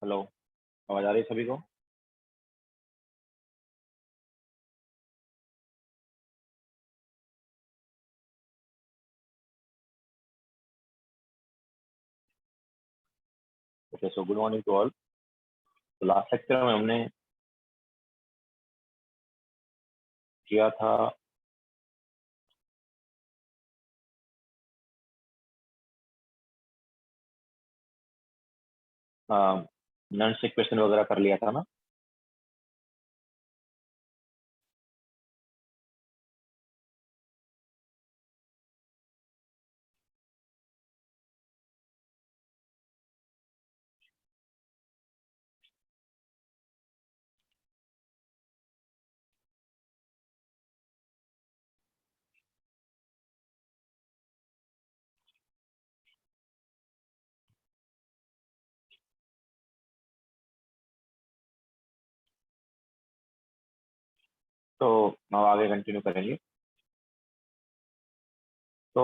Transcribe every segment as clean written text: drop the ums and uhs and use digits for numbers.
Hello. आवाज आ रही है सभी को? Okay, so good morning to all. तो लास्ट लेक्चर में हमने किया था नॉन इक्वेशन वगैरह कर लिया था ना। तो हम आगे कंटिन्यू करेंगे। तो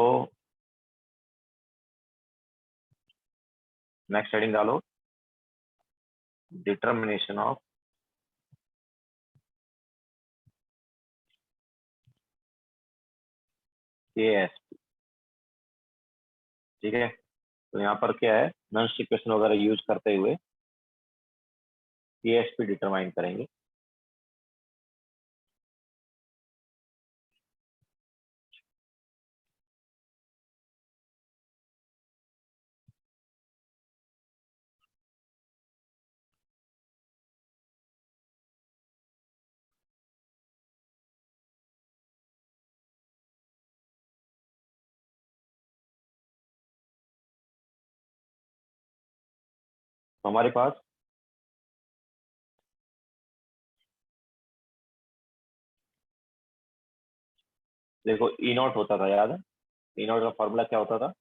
नेक्स्ट हेडिंग डालो, डिटर्मिनेशन ऑफ के एस। ठीक है, तो यहाँ पर क्या है, नॉन इक्वेशन वगैरह यूज करते हुए के एस पी डिटरमाइन करेंगे। तो हमारे पास देखो ई नॉट होता था, याद है? ई नॉट का फॉर्मूला क्या होता था?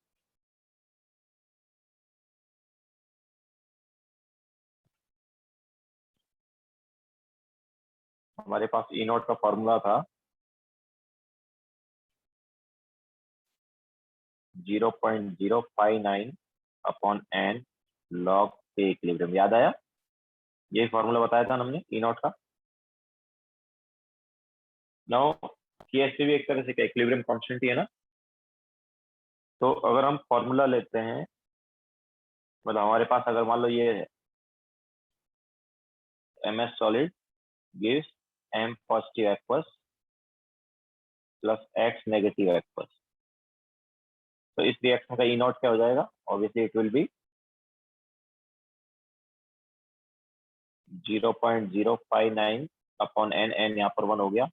हमारे पास ई नॉट का फॉर्मूला था 0.059 अपॉन एन लॉग के इक्विलिब्रियम। याद आया? यही फॉर्मूला बताया था हमने ई नॉट का। नाउ के एस पी भी एक तरह से इक्विलिब्रियम कांस्टेंट ही है ना। तो अगर हम फॉर्मूला लेते हैं, मतलब हमारे पास अगर मान लो ये है M S solid gives M positive aqueous plus X negative aqueous, तो इस रिएक्शन का ई नॉट क्या हो जाएगा? Obviously it will be 0.059 upon N, N यहाँ पर 1 हो गया,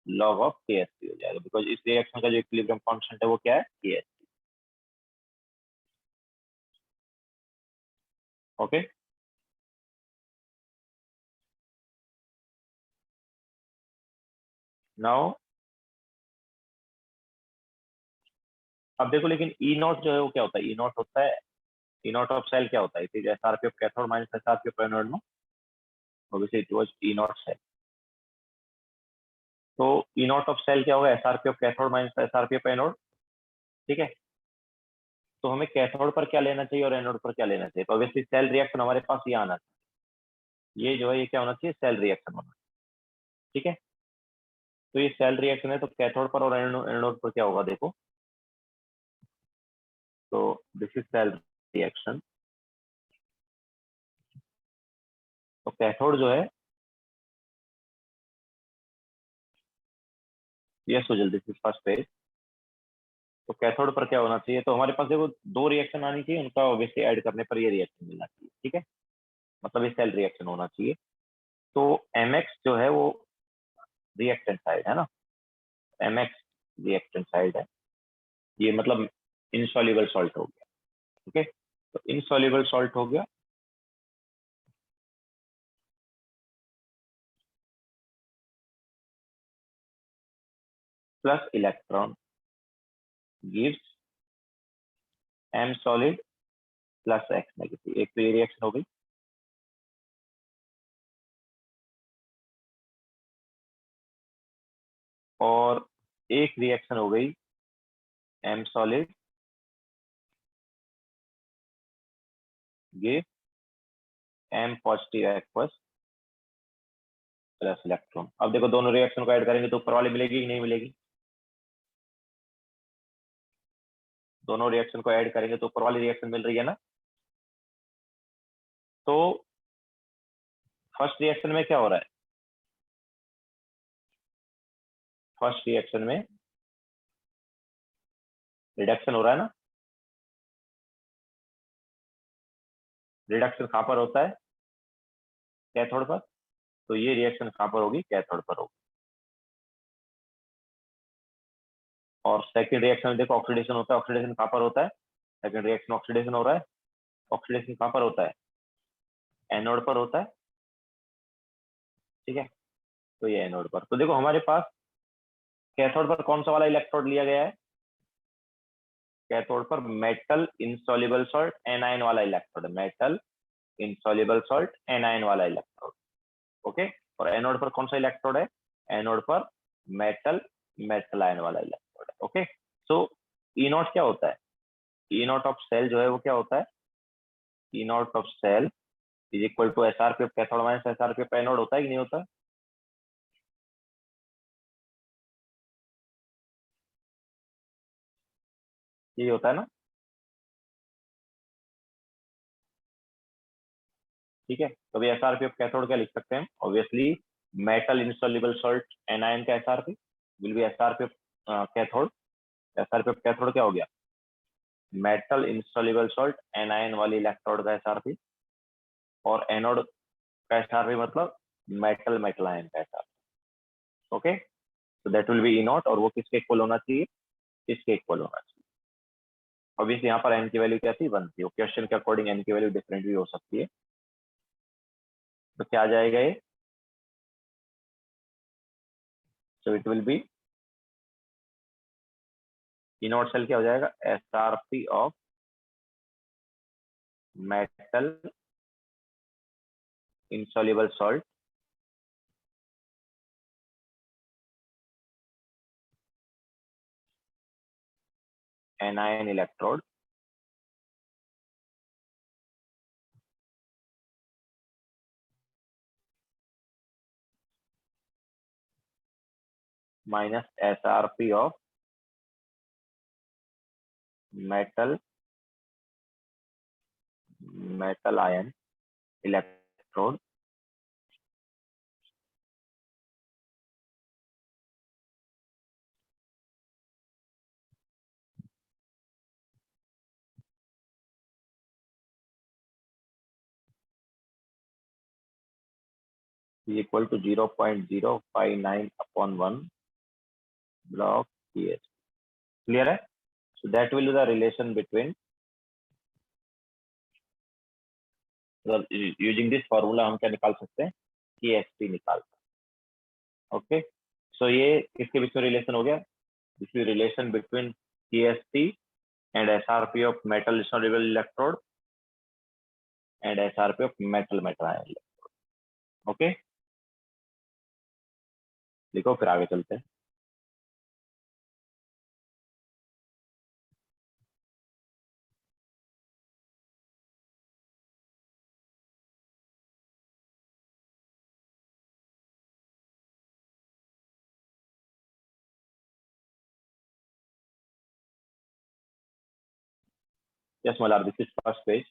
log of K S P हो जाएगा, बिकॉज इस रिएक्शन का जो इक्विलिब्रियम कांस्टेंट है वो क्या है? के एस पी। ओके, नाउ अब देखो, लेकिन ई नॉट जो है वो क्या होता है? ई नॉट होता है, ई नॉट ऑफ सेल क्या होता है? S R P of cathode minus S R P of anode, no? Obviously it was E not cell. तो ई नॉट ऑफ सेल क्या होगा? S R P of cathode minus S R P of anode. ठीक है, तो हमें cathode पर क्या लेना चाहिए और एनोड पर क्या लेना चाहिए? तो ऑब्वियसली सेल रिएक्शन हमारे पास ये आना चाहिए, ये जो है ये क्या होना चाहिए? सेल रिएक्शन होना। ठीक है, तो ये सेल रिएक्शन है, तो कैथोड पर और एनोड पर क्या होगा देखो। तो दिस इज सेल रिएक्शन। तो कैथोड जो है, ये सो जल्दी दिस इज फर्स्ट पेज। तो कैथोड पर क्या होना चाहिए? तो हमारे पास देखो दो रिएक्शन आनी चाहिए, उनका ऑब्वियसली ऐड करने पर ये रिएक्शन मिलना चाहिए। ठीक है, मतलब ये सेल रिएक्शन होना चाहिए। तो एम एक्स जो है वो रिएक्टेंट साइड है ना, एम एक्स रिएक्टेंट साइड है, ये मतलब इनसॉल्युबल सॉल्ट हो गया। ठीक है, तो इनसॉल्युबल सॉल्ट हो गया, plus electron gives M solid plus X negative. एक तो ये रिएक्शन हो गई। और एक रिएक्शन हो गई M solid give M positive aqueous plus electron. अब देखो दोनों रिएक्शन को ऐड करेंगे तो ऊपर वाली मिलेगी कि नहीं मिलेगी? दोनों रिएक्शन को ऐड करेंगे तो ऊपर वाली रिएक्शन मिल रही है ना। तो फर्स्ट रिएक्शन में क्या हो रहा है? फर्स्ट रिएक्शन में रिडक्शन हो रहा है ना। रिडक्शन कहां पर होता है? कैथोड पर। तो ये रिएक्शन कहां पर होगी? कैथोड पर होगी। और सेकंड रिएक्शन में देखो ऑक्सीडेशन होता है। ऑक्सीडेशन कहां पर होता है? सेकंड रिएक्शन ऑक्सीडेशन हो रहा है। ऑक्सीडेशन कहां पर होता है? एनोड पर होता है। ठीक है, तो ये एनोड पर। तो देखो हमारे पास कैथोड पर कौन सा वाला इलेक्ट्रोड लिया गया है? कैथोड पर मेटल इनसॉल्युबल सॉल्ट एनायन वाला electrode, metal insoluble salt anion वाला इलेक्ट्रोड। ओके। और एनोड पर कौन सा इलेक्ट्रोड है? एनोड पर मेटल मेटल आयन वाला इलेक्ट्रोड है। ओके। सो ई नॉट क्या होता है? ई नॉट ऑफ सेल जो है वो क्या होता है? E naught of cell is equal to S R P of cathode minus S R P of anode. होता है कि नहीं होता? यही होता है ना। ठीक है, तो अभी S R P of cathode क्या लिख सकते हैं? Obviously metal insoluble salt anion का S R P will be S R P of cathode. S R P of cathode क्या हो गया? मेटल इनसॉल्युबल सॉल्ट एनायन वाली इलेक्ट्रोड का एस आर पी। और एनोड का एस आर पी मतलब metal metal ion का एस आर पी। ओके, तो that will be E naught. और वो किसके इक्वल होना चाहिए? किसके इक्वल होना चाहिए? ऑब्वियसली यहाँ पर एन की वैल्यू क्या थी? 1 थी। क्वेश्चन के अकॉर्डिंग एन की वैल्यू डिफरेंट भी हो सकती है। तो क्या आ जाएगा ये? So it will be E not cell क्या हो जाएगा? S R P of metal insoluble salt anion electrode minus SRP of metal metal ion electrode is equal to 0.059 upon 1 block pH. Clear है? So that will be the relation between, using this formula हम क्या निकाल सकते हैं? KSP निकाल सकते हैं। Okay, सो ये किसके बीच में रिलेशन हो गया? This is relation between KSP and SRP of metal insoluble electrode and SRP of metal metal ion electrode. Okay, लिखो फिर आगे चलते हैं। Yes, Malar, this is first page.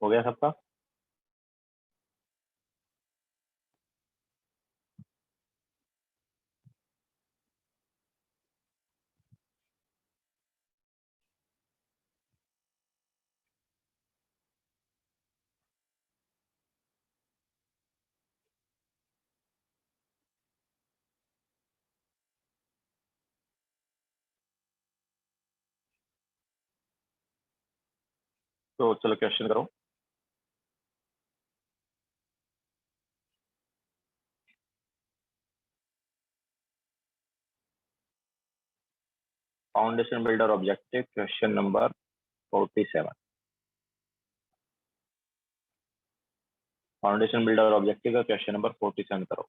हो गया सबका? तो चलो क्वेश्चन करो। Foundation builder objective question number 47। Foundation builder objective का क्वेश्चन नंबर 47 करो।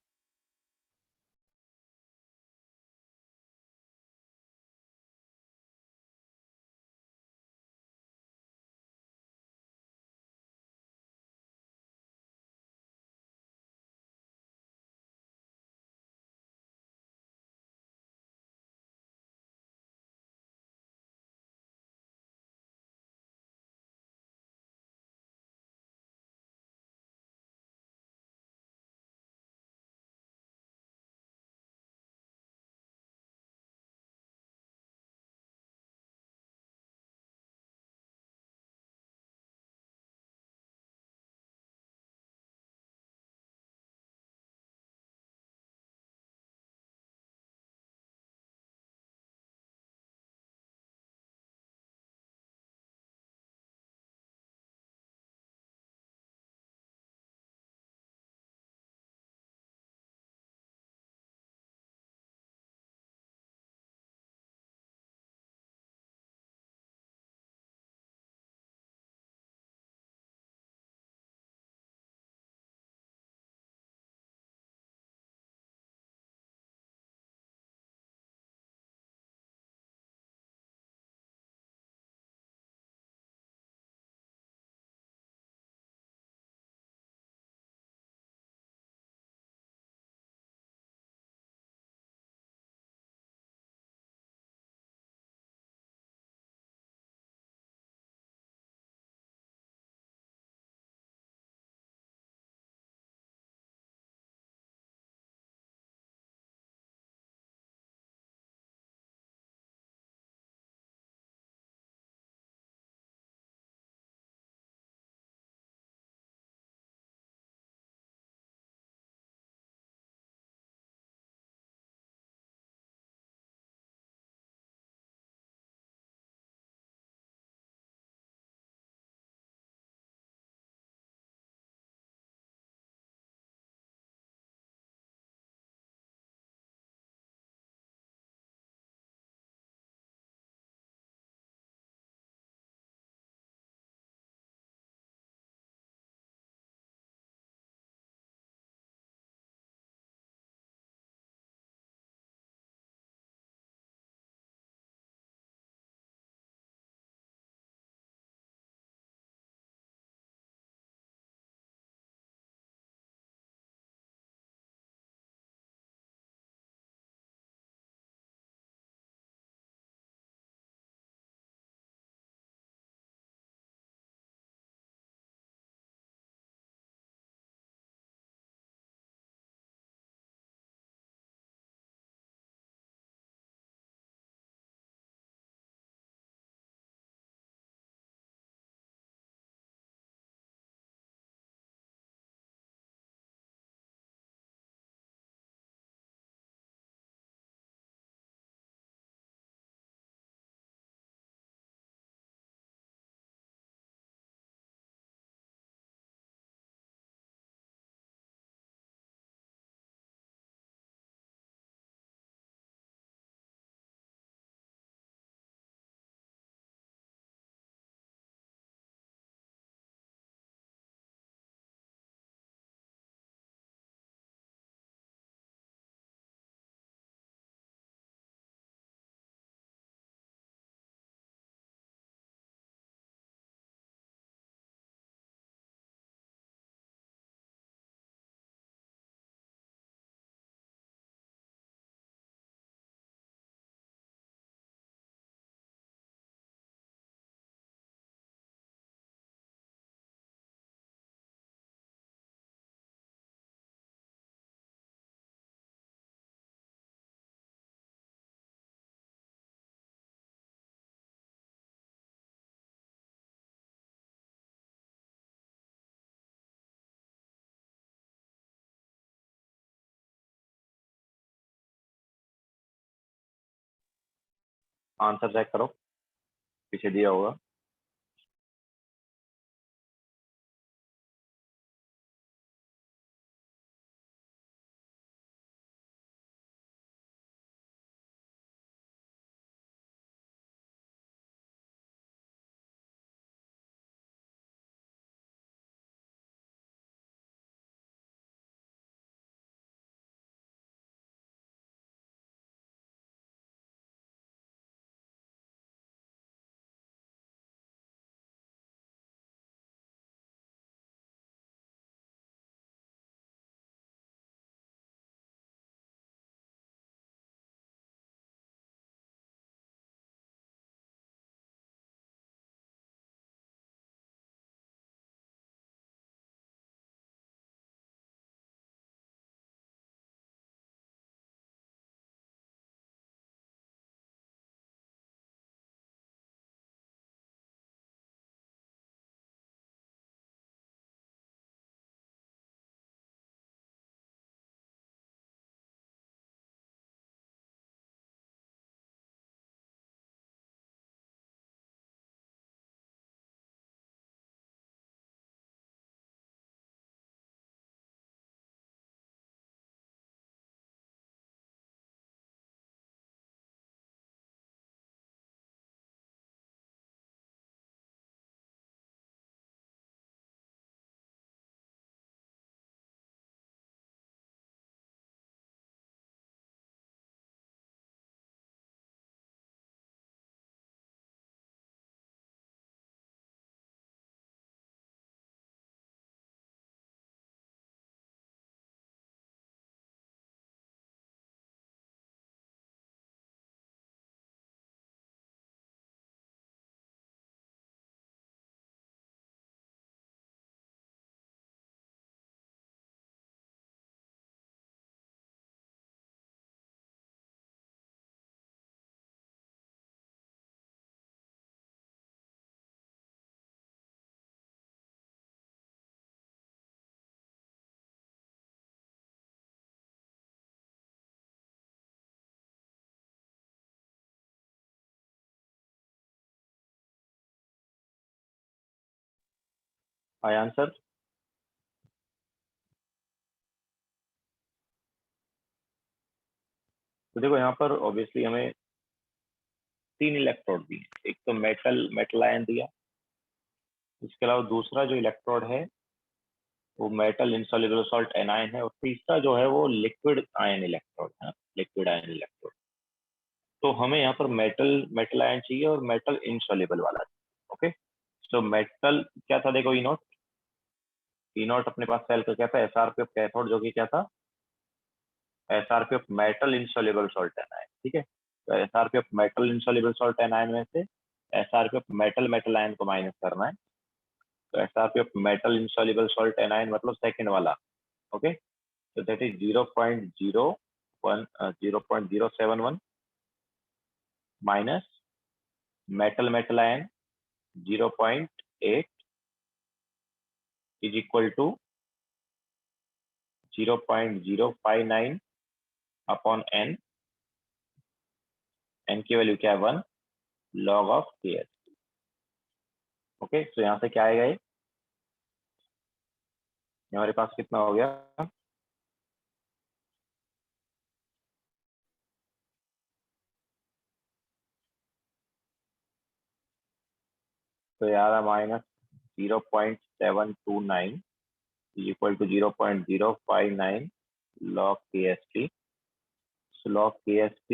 आंसर चेक करो, पीछे दिया होगा। आया आंसर? तो देखो यहाँ पर ऑब्वियसली हमें 3 इलेक्ट्रोड दिए, एक तो मेटल आयन दिया, इसके अलावा दूसरा जो इलेक्ट्रोड है वो मेटल इनसॉल्युबल सॉल्ट एनायन है, और तीसरा जो है वो लिक्विड आयन इलेक्ट्रोड है, लिक्विड आयन इलेक्ट्रोड। तो हमें यहाँ पर मेटल आयन चाहिए और मेटल इनसॉल्युबल वाला चाहिए। ओके, तो मेटल क्या था, देखो ई नॉट अपने पास सेल का क्या था, एसआरपी ऑफ कैथोड, जो कि क्या था, SRP of metal insoluble salt anion. ठीक है, तो SRP of metal insoluble salt anion में से SRP of metal metal ion को माइनस करना है। तो SRP of metal insoluble salt anion मतलब सेकंड वाला। Okay, so that is 0.071 minus metal ion 0.8 is equal to 0.059 upon n की value क्या है 1 log of ks। ओके, तो यहाँ से क्या आएगा, ये हमारे पास कितना हो गया, तो यार minus 0.729 is equal to 0.059 log kst। so log kst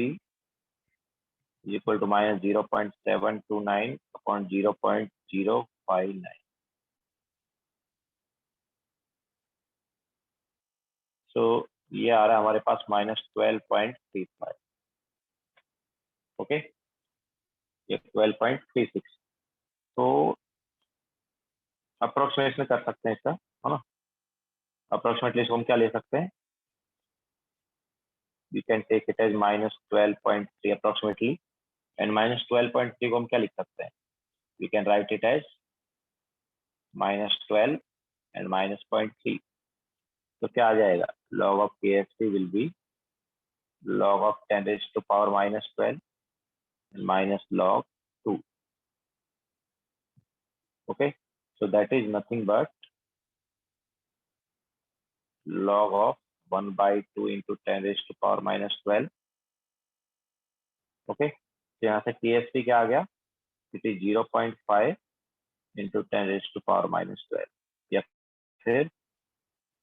is equal to minus 0.729 upon 0.059। सो ये आ रहा है हमारे पास -12.35। ओके, ये 12.36। तो अप्रोक्सीमेशन कर सकते हैं इसका, है ना। अप्रोक्सीमेटली इसको हम क्या ले सकते हैं, we can take it as -12.3 approximately, and -12.3 को हम क्या लिख सकते हैं, we can write it as -12 and -0.3। तो क्या आ जाएगा, log of KST will be log of 10 raised to power -12 and minus log 2. Okay, so that is nothing but log of 1 by 2 into 10 raised to power minus 12. Okay, तो यहाँ से KSP क्या आ गया, it is 0.5 into 10 raise to power minus 12 या फिर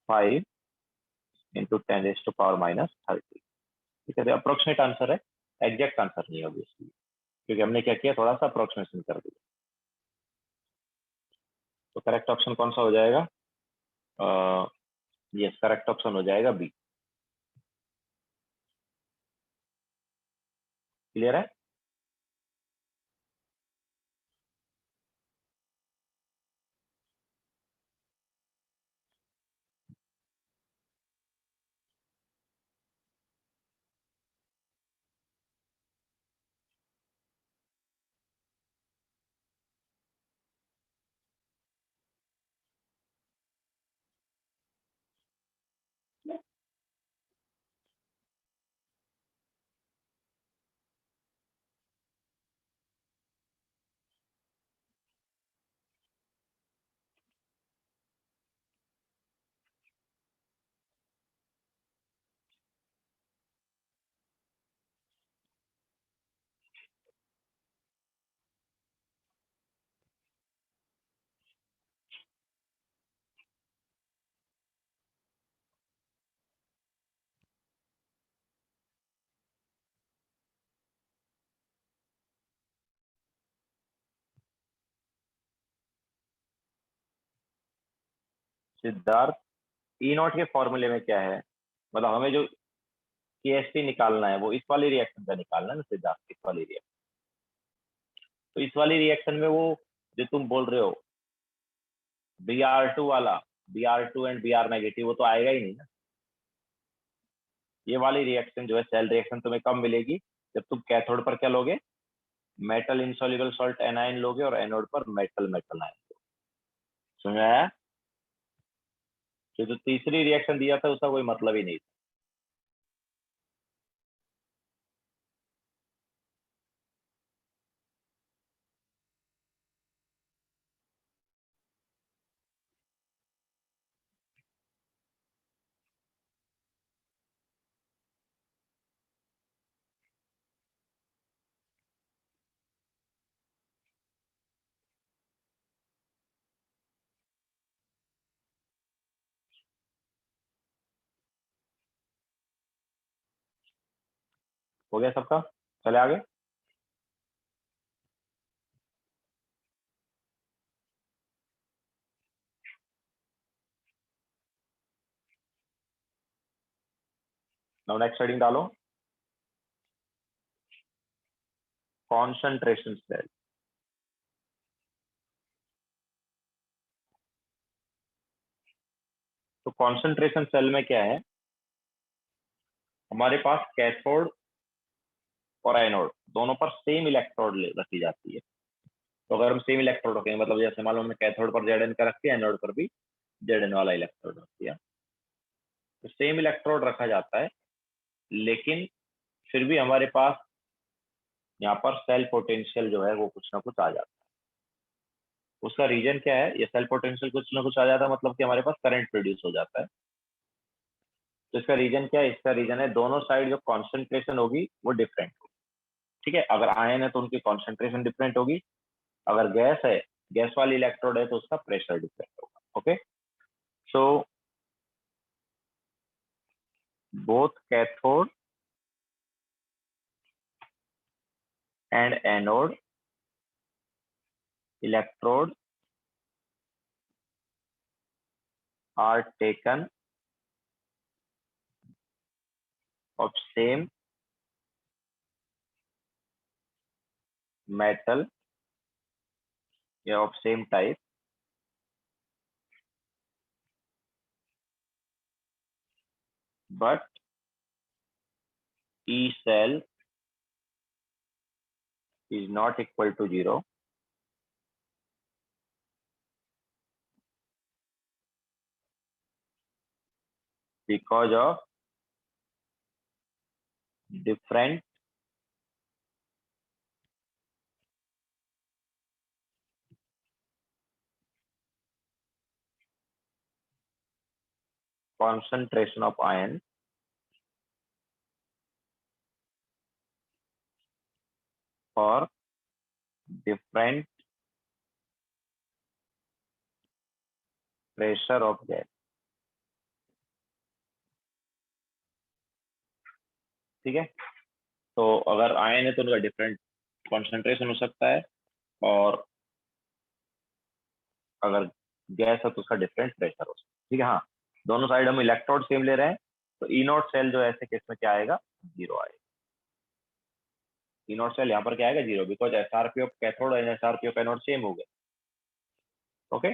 5 into 10 raise to power minus 30. ठीक है, अप्रोक्सीमेट आंसर है, एग्जैक्ट आंसर नहीं है ऑब्वियसली, क्योंकि हमने क्या किया, थोड़ा सा अप्रोक्सीमेशन कर दिया. तो करेक्ट ऑप्शन कौन सा हो जाएगा, यस करेक्ट ऑप्शन हो जाएगा बी. क्लियर है. सिद्धार्थ, ई नॉट के फॉर्मूले में क्या है, मतलब हमें जो KSP निकालना है वो इस वाली रिएक्शन का निकालना है ना सिद्धार्थ, इस वाली रिएक्शन. तो इस वाली रिएक्शन में वो जो तुम बोल रहे हो Br2 वाला, Br2 एंड Br नेगेटिव, वो तो आएगा ही नहीं ना. ये वाली रिएक्शन जो है सेल रिएक्शन तुम्हें कब मिलेगी, जब तुम कैथोड पर क्या लोगे, मेटल इनसॉल्युबल सॉल्ट एनायन लोगे और एनोड पर मेटल मेटल आयन लोगे. समझ में आया. जो तीसरी रिएक्शन दिया था उसका कोई मतलब ही नहीं था. हो गया सबका, चले आगे. नाउ नेक्स्ट हेडिंग डालो, कॉन्सेंट्रेशन सेल. तो कॉन्सेंट्रेशन सेल में क्या है, हमारे पास कैथोड और एनोड दोनों पर सेम इलेक्ट्रोड रखी जाती है. तो अगर हम सेम इलेक्ट्रोड रखेंगे, मतलब जैसे मान लो हमने कैथोड पर Zn का रख दिया, एनोड पर भी Zn वाला इलेक्ट्रोड रख दिया, तो सेम इलेक्ट्रोड रखा जाता है, लेकिन फिर भी हमारे पास यहाँ पर सेल पोटेंशियल जो है वो कुछ ना कुछ आ जाता है. उसका रीजन क्या है, ये सेल पोटेंशियल कुछ ना कुछ आ जाता है, मतलब कि हमारे पास करंट प्रोड्यूस हो जाता है. तो इसका रीजन क्या है, इसका रीजन है दोनों साइड जो कॉन्सेंट्रेशन होगी वो डिफरेंट होगी. ठीक है, अगर आयन है तो उनकी कॉन्सेंट्रेशन डिफरेंट होगी, अगर गैस है, गैस वाली इलेक्ट्रोड है तो उसका प्रेशर डिफरेंट होगा. Okay, so both cathode and anode electrode are taken of same metal of same type, but E cell is not equal to 0 because of different concentration of ion for different pressure of gas। ठीक है, तो अगर ion है तो उनका different concentration हो सकता है, और अगर गैस है तो उसका डिफरेंट प्रेशर हो सकता है। ठीक है, हाँ, दोनों साइड हम इलेक्ट्रोड सेम ले रहे हैं, तो ई नॉट सेल जो है ऐसे केस में क्या आएगा, जीरो आएगा। ई नॉट सेल यहाँ पर क्या आएगा, zero, because SRP of cathode and SRP of anode same हो गए। ओके,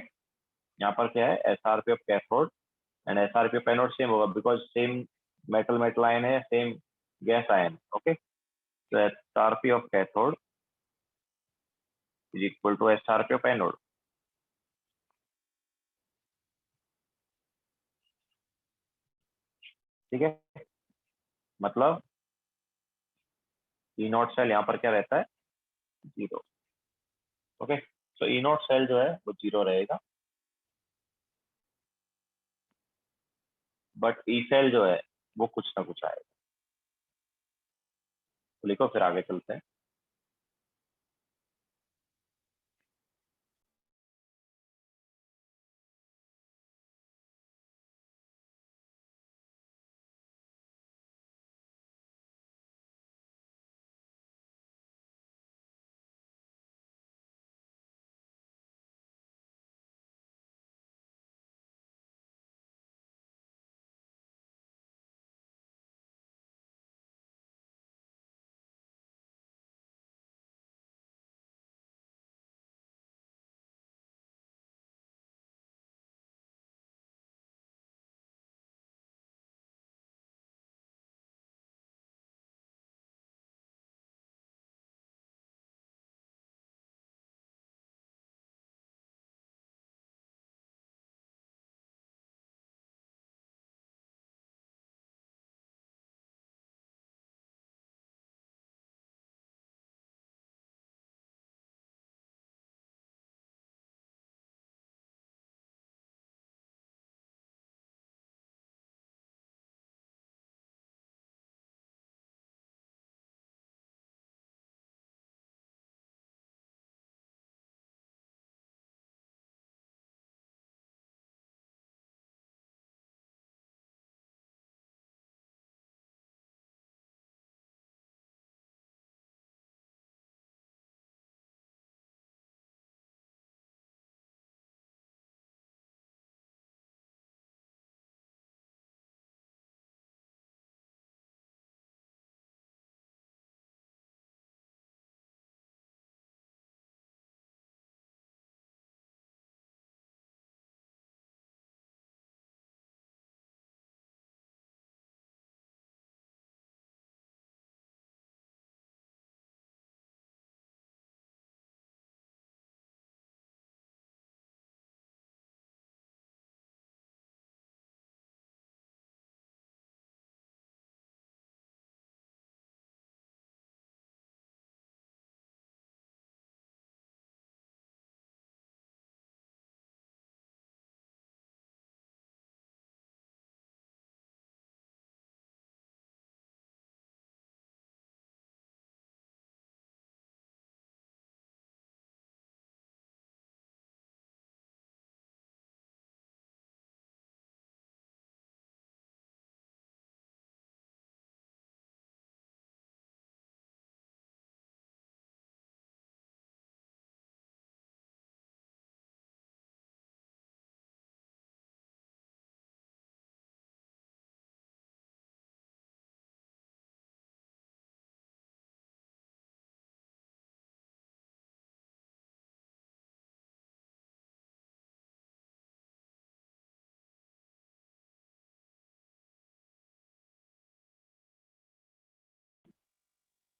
यहाँ पर क्या है, SRP of cathode and SRP of anode same होगा, because same metal metal ion है, सेम गैस आयन। ओके, तो SRP of cathode is equal to SRP of anode. ठीक है, मतलब ई नॉट सेल यहाँ पर क्या रहता है, zero. Okay, so E not cell जो है वो जीरो रहेगा, बट ई सेल जो है वो कुछ ना कुछ आएगा। तो लिखो, फिर आगे चलते हैं।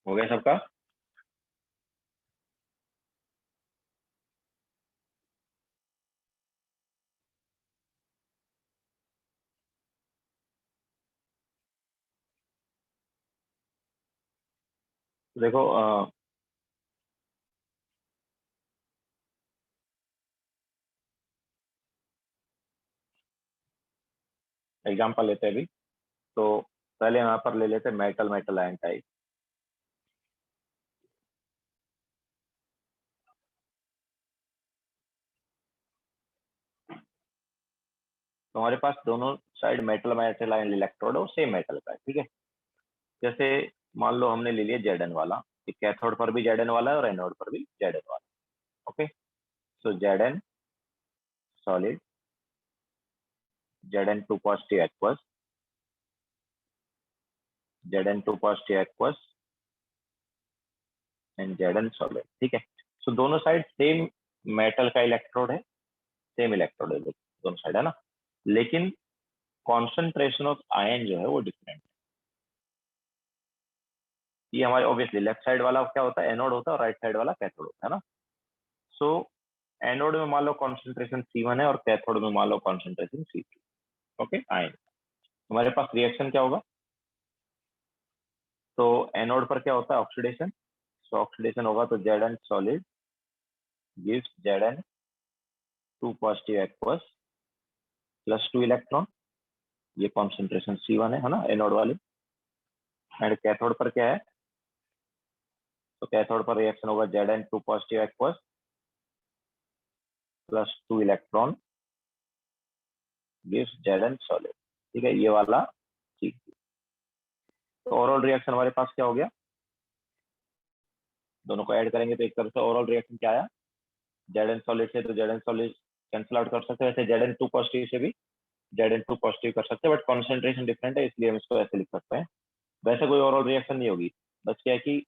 हो गया सबका? देखो, एग्जाम्पल लेते हैं अभी। तो पहले यहाँ पर ले लेते हैं मेटल मेटल आयन टाइप। तो हमारे पास दोनों side metal metal ion electrode है, सेम मेटल का है, ठीक है। जैसे मान लो हमने ले लिया जेड एन वाला, कैथोड पर भी जेड एन वाला है और एनोड पर भी जेड एन वाला। Okay, so Z N solid, Z N two positive aqueous, Z N two positive aqueous and Z N solid, ठीक है। सो दोनों साइड सेम मेटल का इलेक्ट्रोड है, सेम इलेक्ट्रोड है दोनों साइड, है ना। लेकिन कॉन्सेंट्रेशन ऑफ आयन जो है वो डिफरेंट। ये हमारे ऑब्वियसली लेफ्ट साइड वाला क्या होता है, एनोड होता है, और राइट साइड वाला कैथोड होता है ना। सो एनोड में मान लो कॉन्सेंट्रेशन C1 है और कैथोड में मान low concentration C2। Okay, ion हमारे पास रिएक्शन क्या होगा। तो एनोड पर क्या होता है, ऑक्सीडेशन। सो ऑक्सीडेशन होगा तो Z N solid gives Z N two positive aqueous plus 2 electron. ये कॉन्सेंट्रेशन C1 है ना, एनोड वाले। एंड कैथोड पर क्या है, तो कैथोड पर रिएक्शन होगा Z N two positive aqueous plus 2 electron gives Z N solid, ठीक है, ये वाला चीज। तो ओवरऑल रिएक्शन हमारे पास क्या हो गया, दोनों को ऐड करेंगे तो एक तरह से ओवरऑल रिएक्शन क्या आया, जेड एन सॉलिड से तो Z N solid cancel out कर सकते हैं, वैसे जेड एन टू पॉजिटिव से भी जेड एन टू पॉजिटिव कर सकते हैं, बट कॉन्सेंट्रेशन डिफरेंट है इसलिए हम इसको ऐसे लिख सकते हैं। वैसे कोई ओवरऑल रिएक्शन नहीं होगी, बस क्या है कि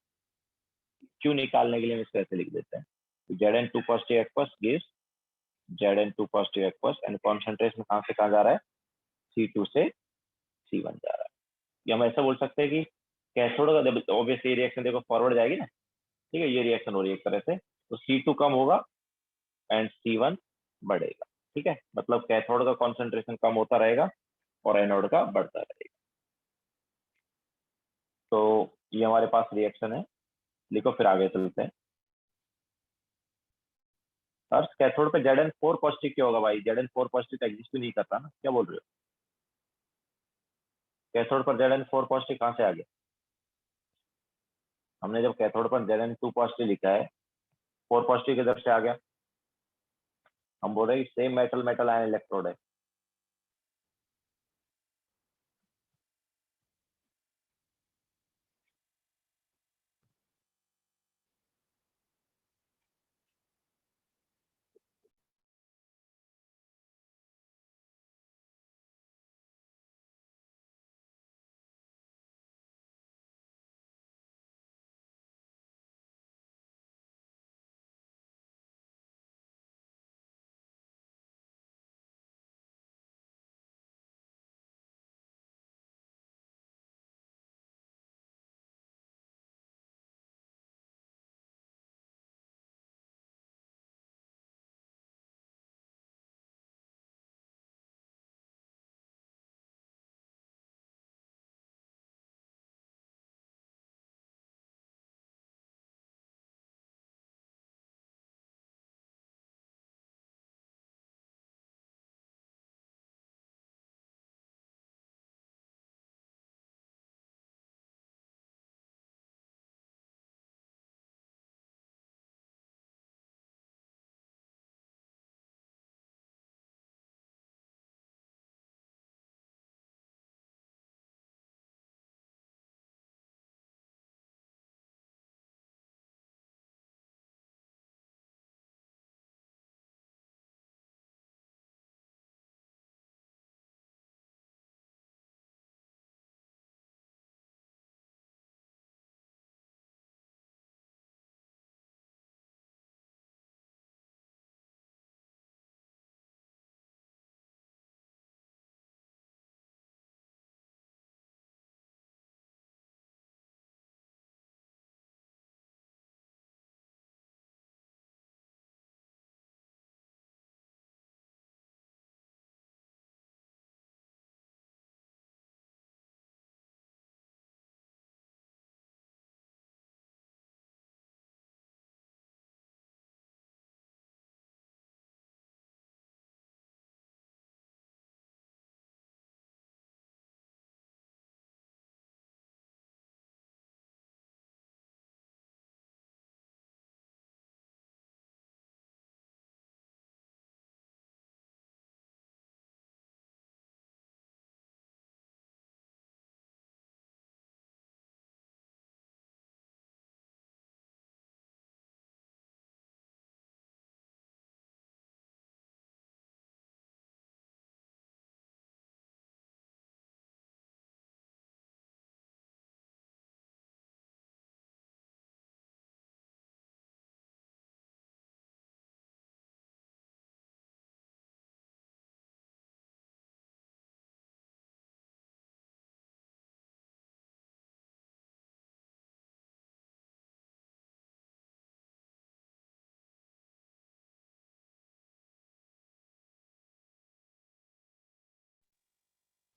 क्यों निकालने के लिए हम इसको ऐसे लिख देते हैं। Z N two positive aqueous gives Z N two positive aqueous and concentration कहाँ से कहाँ जा रहा है, C2 से C1 जा रहा है। या हम ऐसा बोल सकते हैं कि कैथोड का जब ऑब्वियसली रिएक्शन देखो फॉरवर्ड जाएगी ना, ठीक है, ये रिएक्शन हो रही है एक तरह से, तो C2 कम होगा एंड C1 बढ़ेगा, ठीक है। मतलब कैथोड का कॉन्सेंट्रेशन कम होता रहेगा और एनोड का बढ़ता रहेगा। तो ये हमारे पास रिएक्शन है, लिखो फिर आगे चलते हैं। और कैथोड पे Zn4 पॉजिटिव क्यों होगा भाई, Zn4 पॉजिटिव तो एग्जिस्ट भी नहीं करता ना, क्या बोल रहे हो। कैथोड पर Zn4 पॉजिटिव कहाँ से आ गया, हमने जब कैथोड पर Zn2 पॉजिटिव लिखा है, 4 पॉजिटिव किधर से आ गया, हम बोल रहे हैं same metal metal ion electrode है।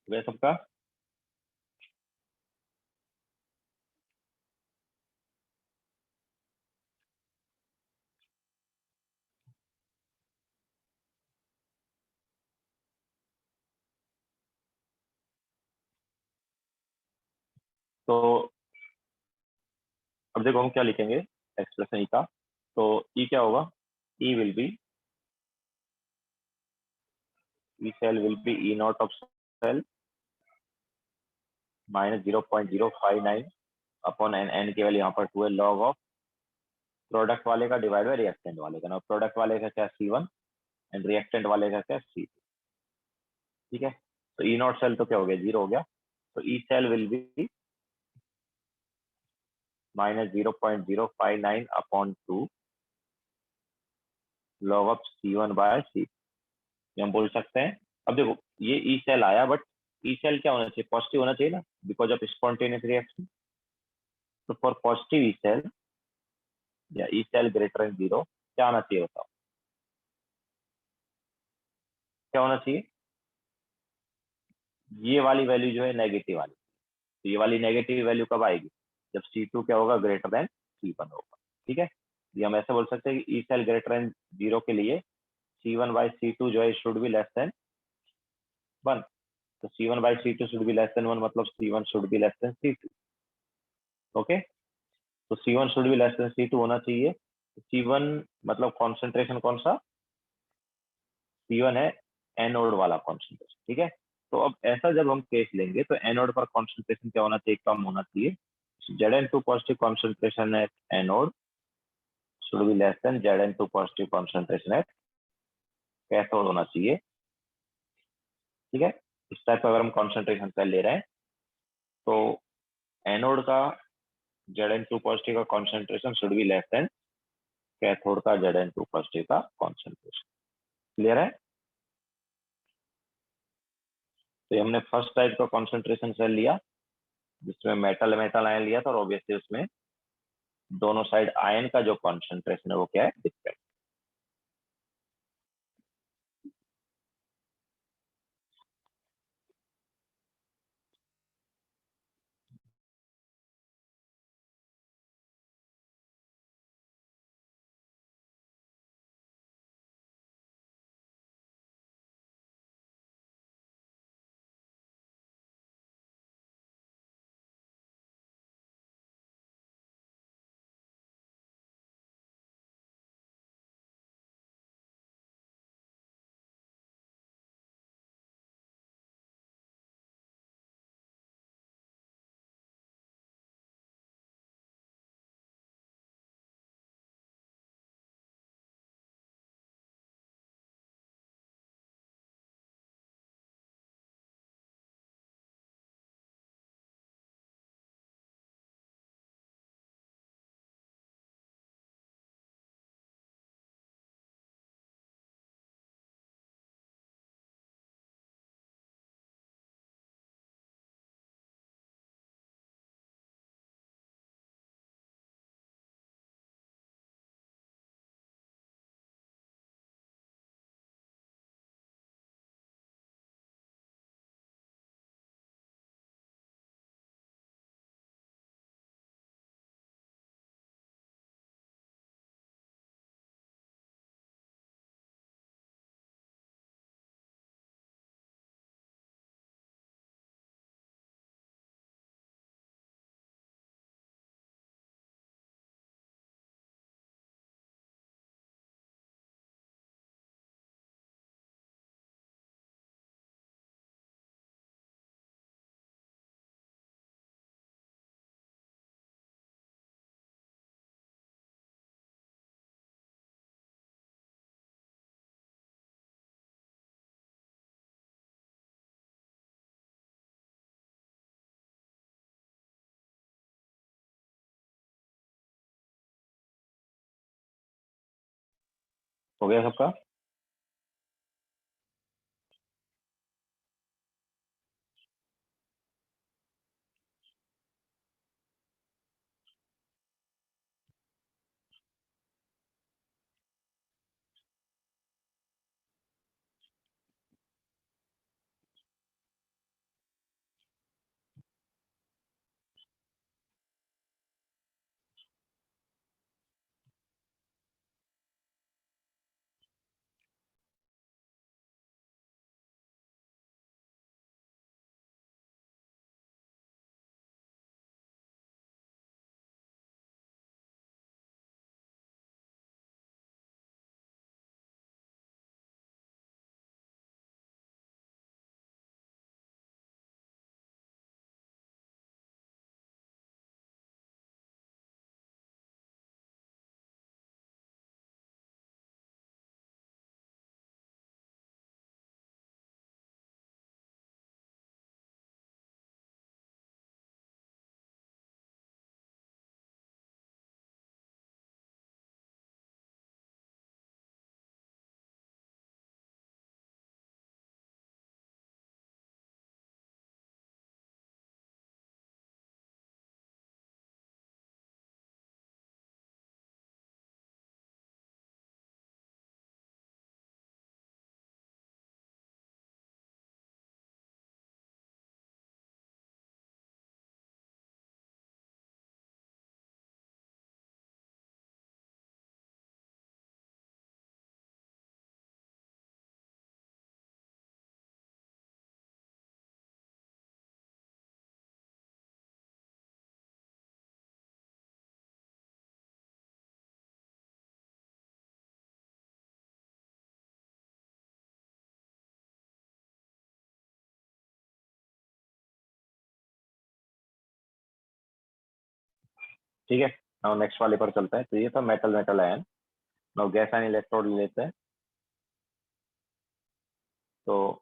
हो गया सबका? तो अब देखो हम क्या लिखेंगे एक्सप्रेशन ई का। तो ई क्या होगा? E will be, E cell will be E naught of cell minus 0.059 upon N, N केवल यहाँ पर 2 है, लॉग ऑफ प्रोडक्ट वाले का डिवाइड बाय रिएक्टेंट वाले का ना। प्रोडक्ट वाले का क्या C1 एंड रिएक्टेंट वाले का क्या C2। ठीक है, तो ई नॉट सेल तो क्या हो गया, 0 हो गया। तो E cell will be minus 0.059 upon 2 log of C1 by C। हम बोल सकते हैं, अब देखो ये ई सेल आया, बट ई सेल क्या होना चाहिए, पॉजिटिव होना चाहिए ना, बिकॉज ऑफ स्पॉन्टेनियस रिएक्शन। तो फॉर पॉजिटिव ई सेल या ई सेल ग्रेटर देन 0 क्या आना चाहिए बताओ, क्या होना चाहिए? ये वाली वैल्यू जो है नेगेटिव वाली। तो ये वाली नेगेटिव वैल्यू कब आएगी, जब C2 क्या होगा, ग्रेटर देन C1 होगा। ठीक है, ये हम ऐसे बोल सकते हैं कि ई सेल ग्रेटर देन 0 के लिए C1 बाई C2 जो है शुड बी लेस देन 1। तो C1 by C2 should be less than 1, मतलब C1 should be less than C2। Okay, तो C1 should be less than C2 होना चाहिए। C1 मतलब कॉन्सेंट्रेशन कौन सा, C1 है एनोड वाला कॉन्सेंट्रेशन। ठीक है, तो अब ऐसा जब हम केस लेंगे तो एनोड पर कॉन्सेंट्रेशन क्या होना चाहिए, कम होना चाहिए। Zn2 positive concentration at anode should be less than Zn2 positive concentration at cathode होना चाहिए। ठीक है, इस टाइप का अगर हम कॉन्सेंट्रेशन सेल ले रहे हैं तो एनोड का Zn2 पॉजिटिव का concentration should be less than cathode का Zn2 पॉजिटिव का कॉन्सेंट्रेशन। क्लियर है? तो हमने फर्स्ट टाइप का कॉन्सेंट्रेशन सेल लिया जिसमें मेटल मेटल आयन लिया था, और ऑब्वियसली उसमें दोनों साइड आयन का जो कॉन्सेंट्रेशन है वो क्या है, डिफरेंट। हो गया सबका? ठीक है। नाउ नेक्स्ट वाले पर चलते हैं। तो ये था metal metal ion. Now gas ion electrode लेते हैं। तो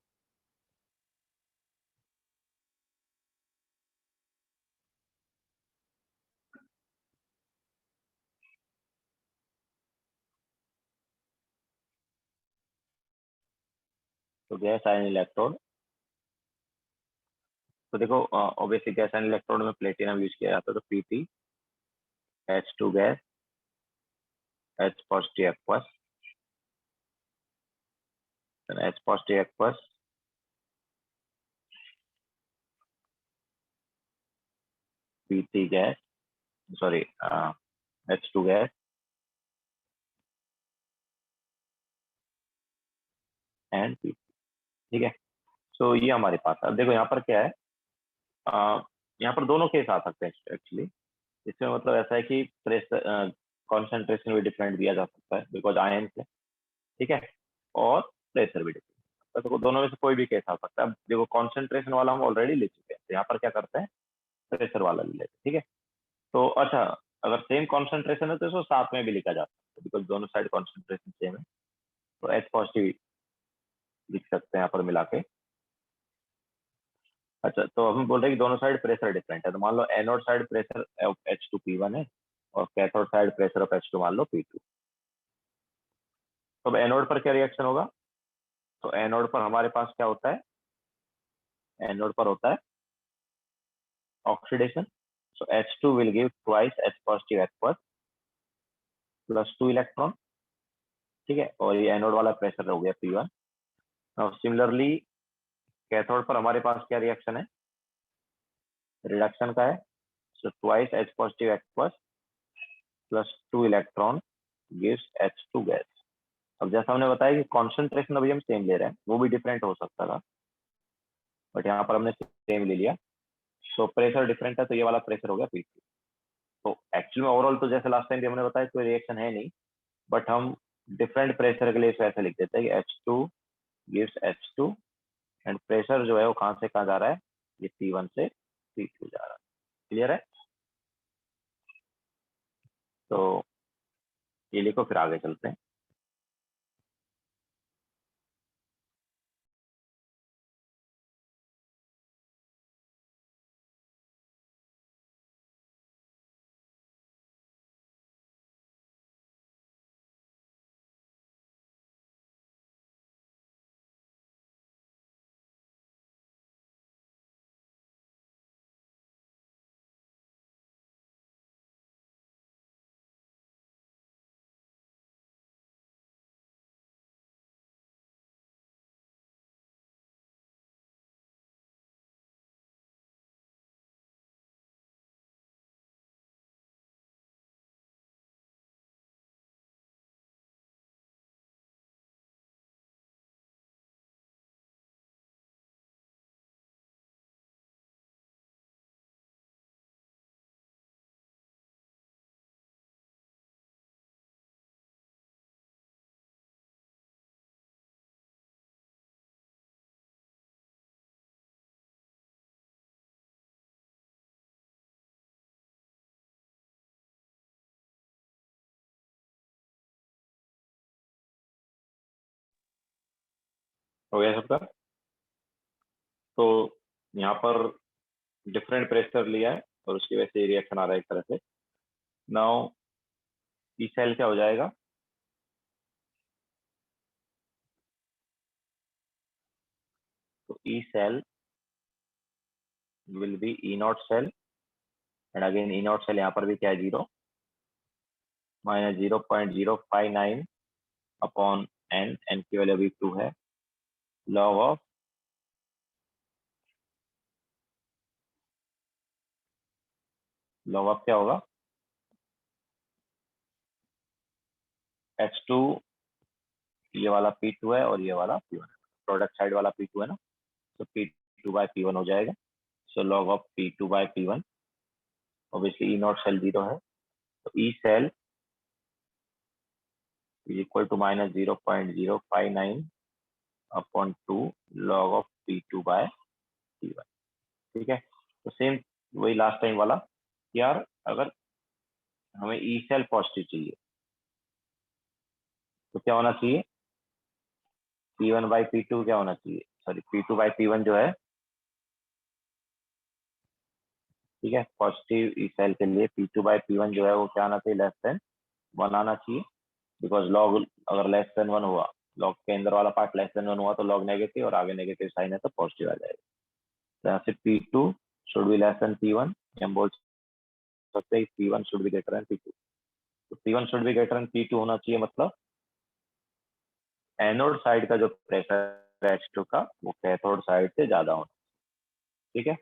गैस आयन इलेक्ट्रोड, तो देखो ऑब्वियसली गैस आयन इलेक्ट्रोड में प्लेटिनम यूज किया जाता है। तो Pt H2 gas H positive aqueous, H positive aqueous Pt gas, sorry H2 gas and Pt। ठीक है। तो ये हमारे पास है। अब देखो यहाँ पर क्या है, यहाँ पर दोनों केस आ सकते हैं एक्चुअली। इसमें मतलब ऐसा है कि प्रेशर कॉन्सेंट्रेशन भी डिफरेंट दिया जा सकता है बिकॉज आयन से। ठीक है। और प्रेशर भी डिफरेंट, तो दोनों में से कोई भी केस आ सकता है। अब देखो कॉन्सेंट्रेशन वाला हम ऑलरेडी ले चुके हैं, तो यहाँ पर क्या करते हैं, प्रेशर वाला ले लेते हैं। ठीक है। तो अच्छा, अगर सेम कॉन्सेंट्रेशन है तो इसको साथ में भी लिखा जा सकता है बिकॉज दोनों साइड कॉन्सेंट्रेशन सेम है। तो H पॉजिटिव लिख सकते हैं यहाँ पर मिला के। अच्छा, तो हम बोल रहे हैं कि दोनों साइड प्रेशर डिफरेंट है। तो मान लो anode side pressure of H2P1 है और cathode side pressure of H2 मान लो P2। तो अब एनोड पर क्या रिएक्शन होगा, तो एनोड पर हमारे पास क्या होता है, एनोड पर होता है oxidation. So H2 will give twice H positive aqueous plus 2 electron. ठीक है। और ये एनोड वाला प्रेशर हो गया P1। नाउ सिमिलरली कैथोड पर हमारे पास क्या रिएक्शन है, रिडक्शन का है। So twice H positive aqueous plus 2 electron gives H2 gas. अब जैसा हमने बताया कि कॉन्सेंट्रेशन अभी हम सेम ले रहे हैं, वो भी डिफरेंट हो सकता था, बट यहाँ पर हमने सेम ले लिया। तो प्रेशर डिफरेंट है, तो ये वाला प्रेशर हो गया P2। तो एक्चुअली में ओवरऑल तो जैसे लास्ट टाइम भी हमने बताया कोई रिएक्शन है नहीं, बट हम डिफरेंट प्रेशर के लिए इसे ऐसे लिख देते हैं कि H2 gives H2 and pressure जो है वो कहाँ से कहाँ जा रहा है, ये P1 से P2 जा रहा है। क्लियर है। तो ये लिखो, फिर आगे चलते हैं। हो गया सबका। तो यहाँ पर डिफरेंट प्रेशर लिया है और उसकी वजह से रिएक्शन आ रहा है एक तरह से। नाउ ई सेल क्या हो जाएगा, तो E cell will be E not cell and again E not cell यहाँ पर भी क्या है, 0 माइनस 0.059 अपॉन एन, एन की वैल्यू अभी 2 है। लॉग ऑफ क्या होगा, H2 ये वाला P2 है और ये वाला P1 है, प्रोडक्ट साइड वाला P2 है ना, तो P2 बाय P1 हो जाएगा। So log of P2 by P1, obviously E not cell 0 है, तो E cell is equal to minus 0.059 upon 2 log of P2 by P1। ठीक है। तो सेम वही लास्ट टाइम वाला, यार अगर हमें ई सेल पॉजिटिव चाहिए, तो क्या होना चाहिए, P1 बाई P2 क्या होना चाहिए, सॉरी P2 बाई P1 जो है, ठीक है, पॉजिटिव ई सेल के लिए P2 बाई P1 जो है वो क्या आना चाहिए, लेस देन 1 आना चाहिए। बिकॉज लॉग अगर लेस देन 1 हुआ, लॉग के अंदर वाला पार्ट लेस देन 1 हुआ तो लॉग नेगेटिव, और आगे नेगेटिव साइन है तो पॉजिटिव आ जाएगा। तो यहाँ से P2 should be less than P1, हम बोल सकते हैं P1 should be greater than P2। तो P1 should be greater than P2 होना चाहिए, मतलब एनोड साइड का जो प्रेशर है H2 का वो कैथोड साइड से ज्यादा होना, ठीक है।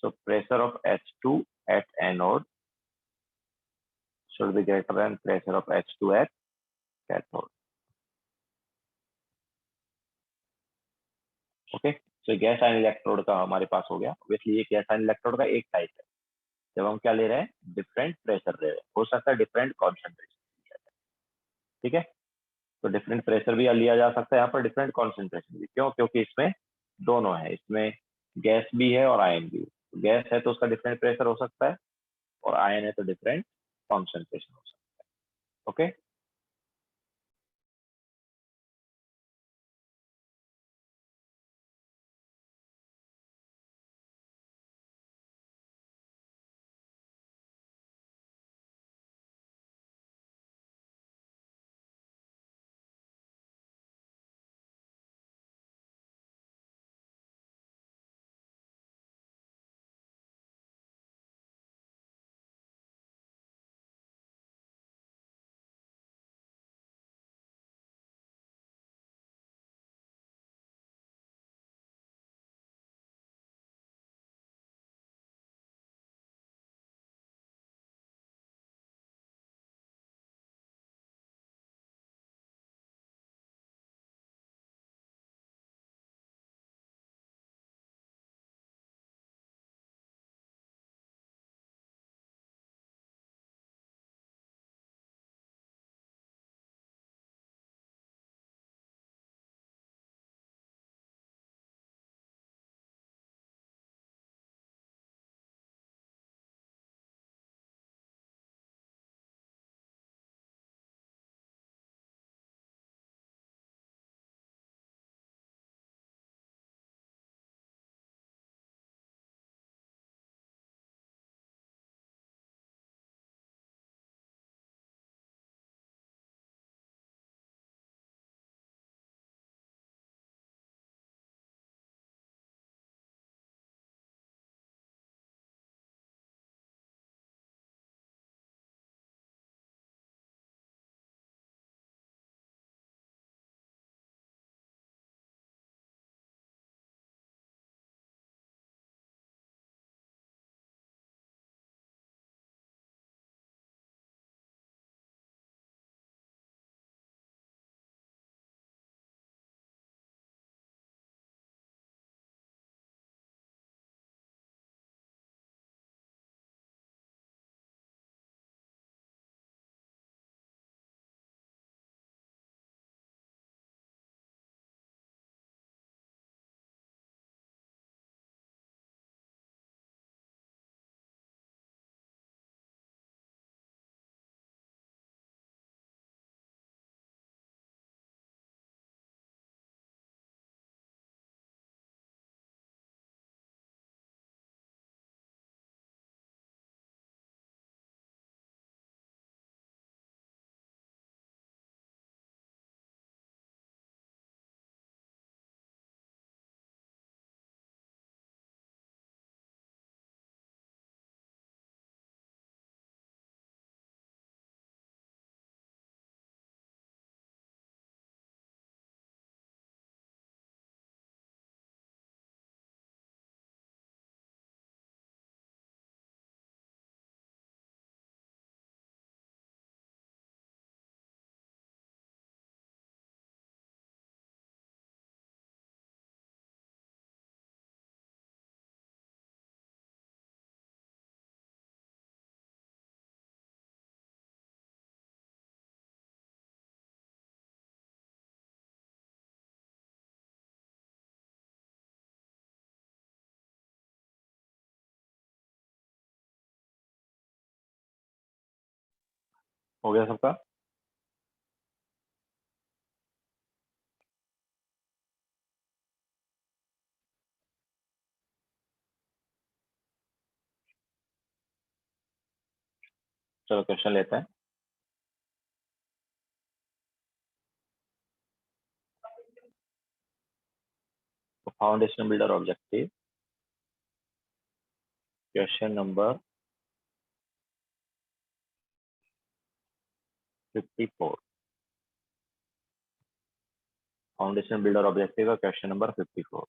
So pressure of H2 at anode should be greater than pressure of H2 at cathode. Okay, तो गैस आयन इलेक्ट्रोड का हमारे पास हो गया। ऑब्वियसली ये गैस आयन इलेक्ट्रोड का एक टाइप है, जब हम क्या ले रहे हैं, डिफरेंट प्रेशर ले रहे हैं, हो सकता है डिफरेंट कॉन्सेंट्रेशन, ठीक है। तो डिफरेंट प्रेशर भी लिया जा सकता है यहाँ पर, डिफरेंट कॉन्सेंट्रेशन भी। क्यों, क्योंकि इसमें दोनों है, इसमें गैस भी है और आयन भी है। गैस है तो उसका डिफरेंट प्रेशर हो सकता है, और आयन है तो डिफरेंट कॉन्सेंट्रेशन हो सकता है। ओके। हो गया सबका? चलो क्वेश्चन लेते हैं। तो foundation builder objective, question number 54। Foundation builder objective का क्वेश्चन नंबर 54।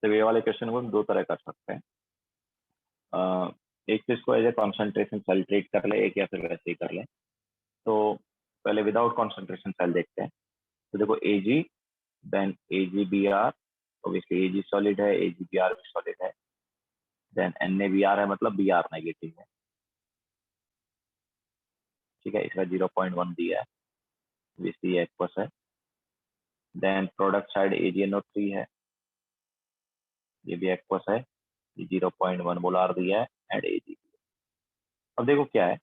तो ये वाले क्वेश्चन को हम दो तरह कर सकते हैं। एक तो इसको as a concentration cell treat कर ले, एक या फिर वैसे ही कर ले। तो पहले विदाउट कॉन्सेंट्रेशन सेल देखते हैं। तो देखो A G, then A G B R, obviously A G solid है, एजी बी आर भी सॉलिड है, then N A B R है, मतलब बी आर नेगेटिव है। ठीक है, इसका 0.1 दिया है, ऑब्वियसली एक्वस है। देन प्रोडक्ट साइड AgNO3 है, ये भी एक्वस है, 0.1 मोलार दिया है एंड Ag। अब देखो क्या है,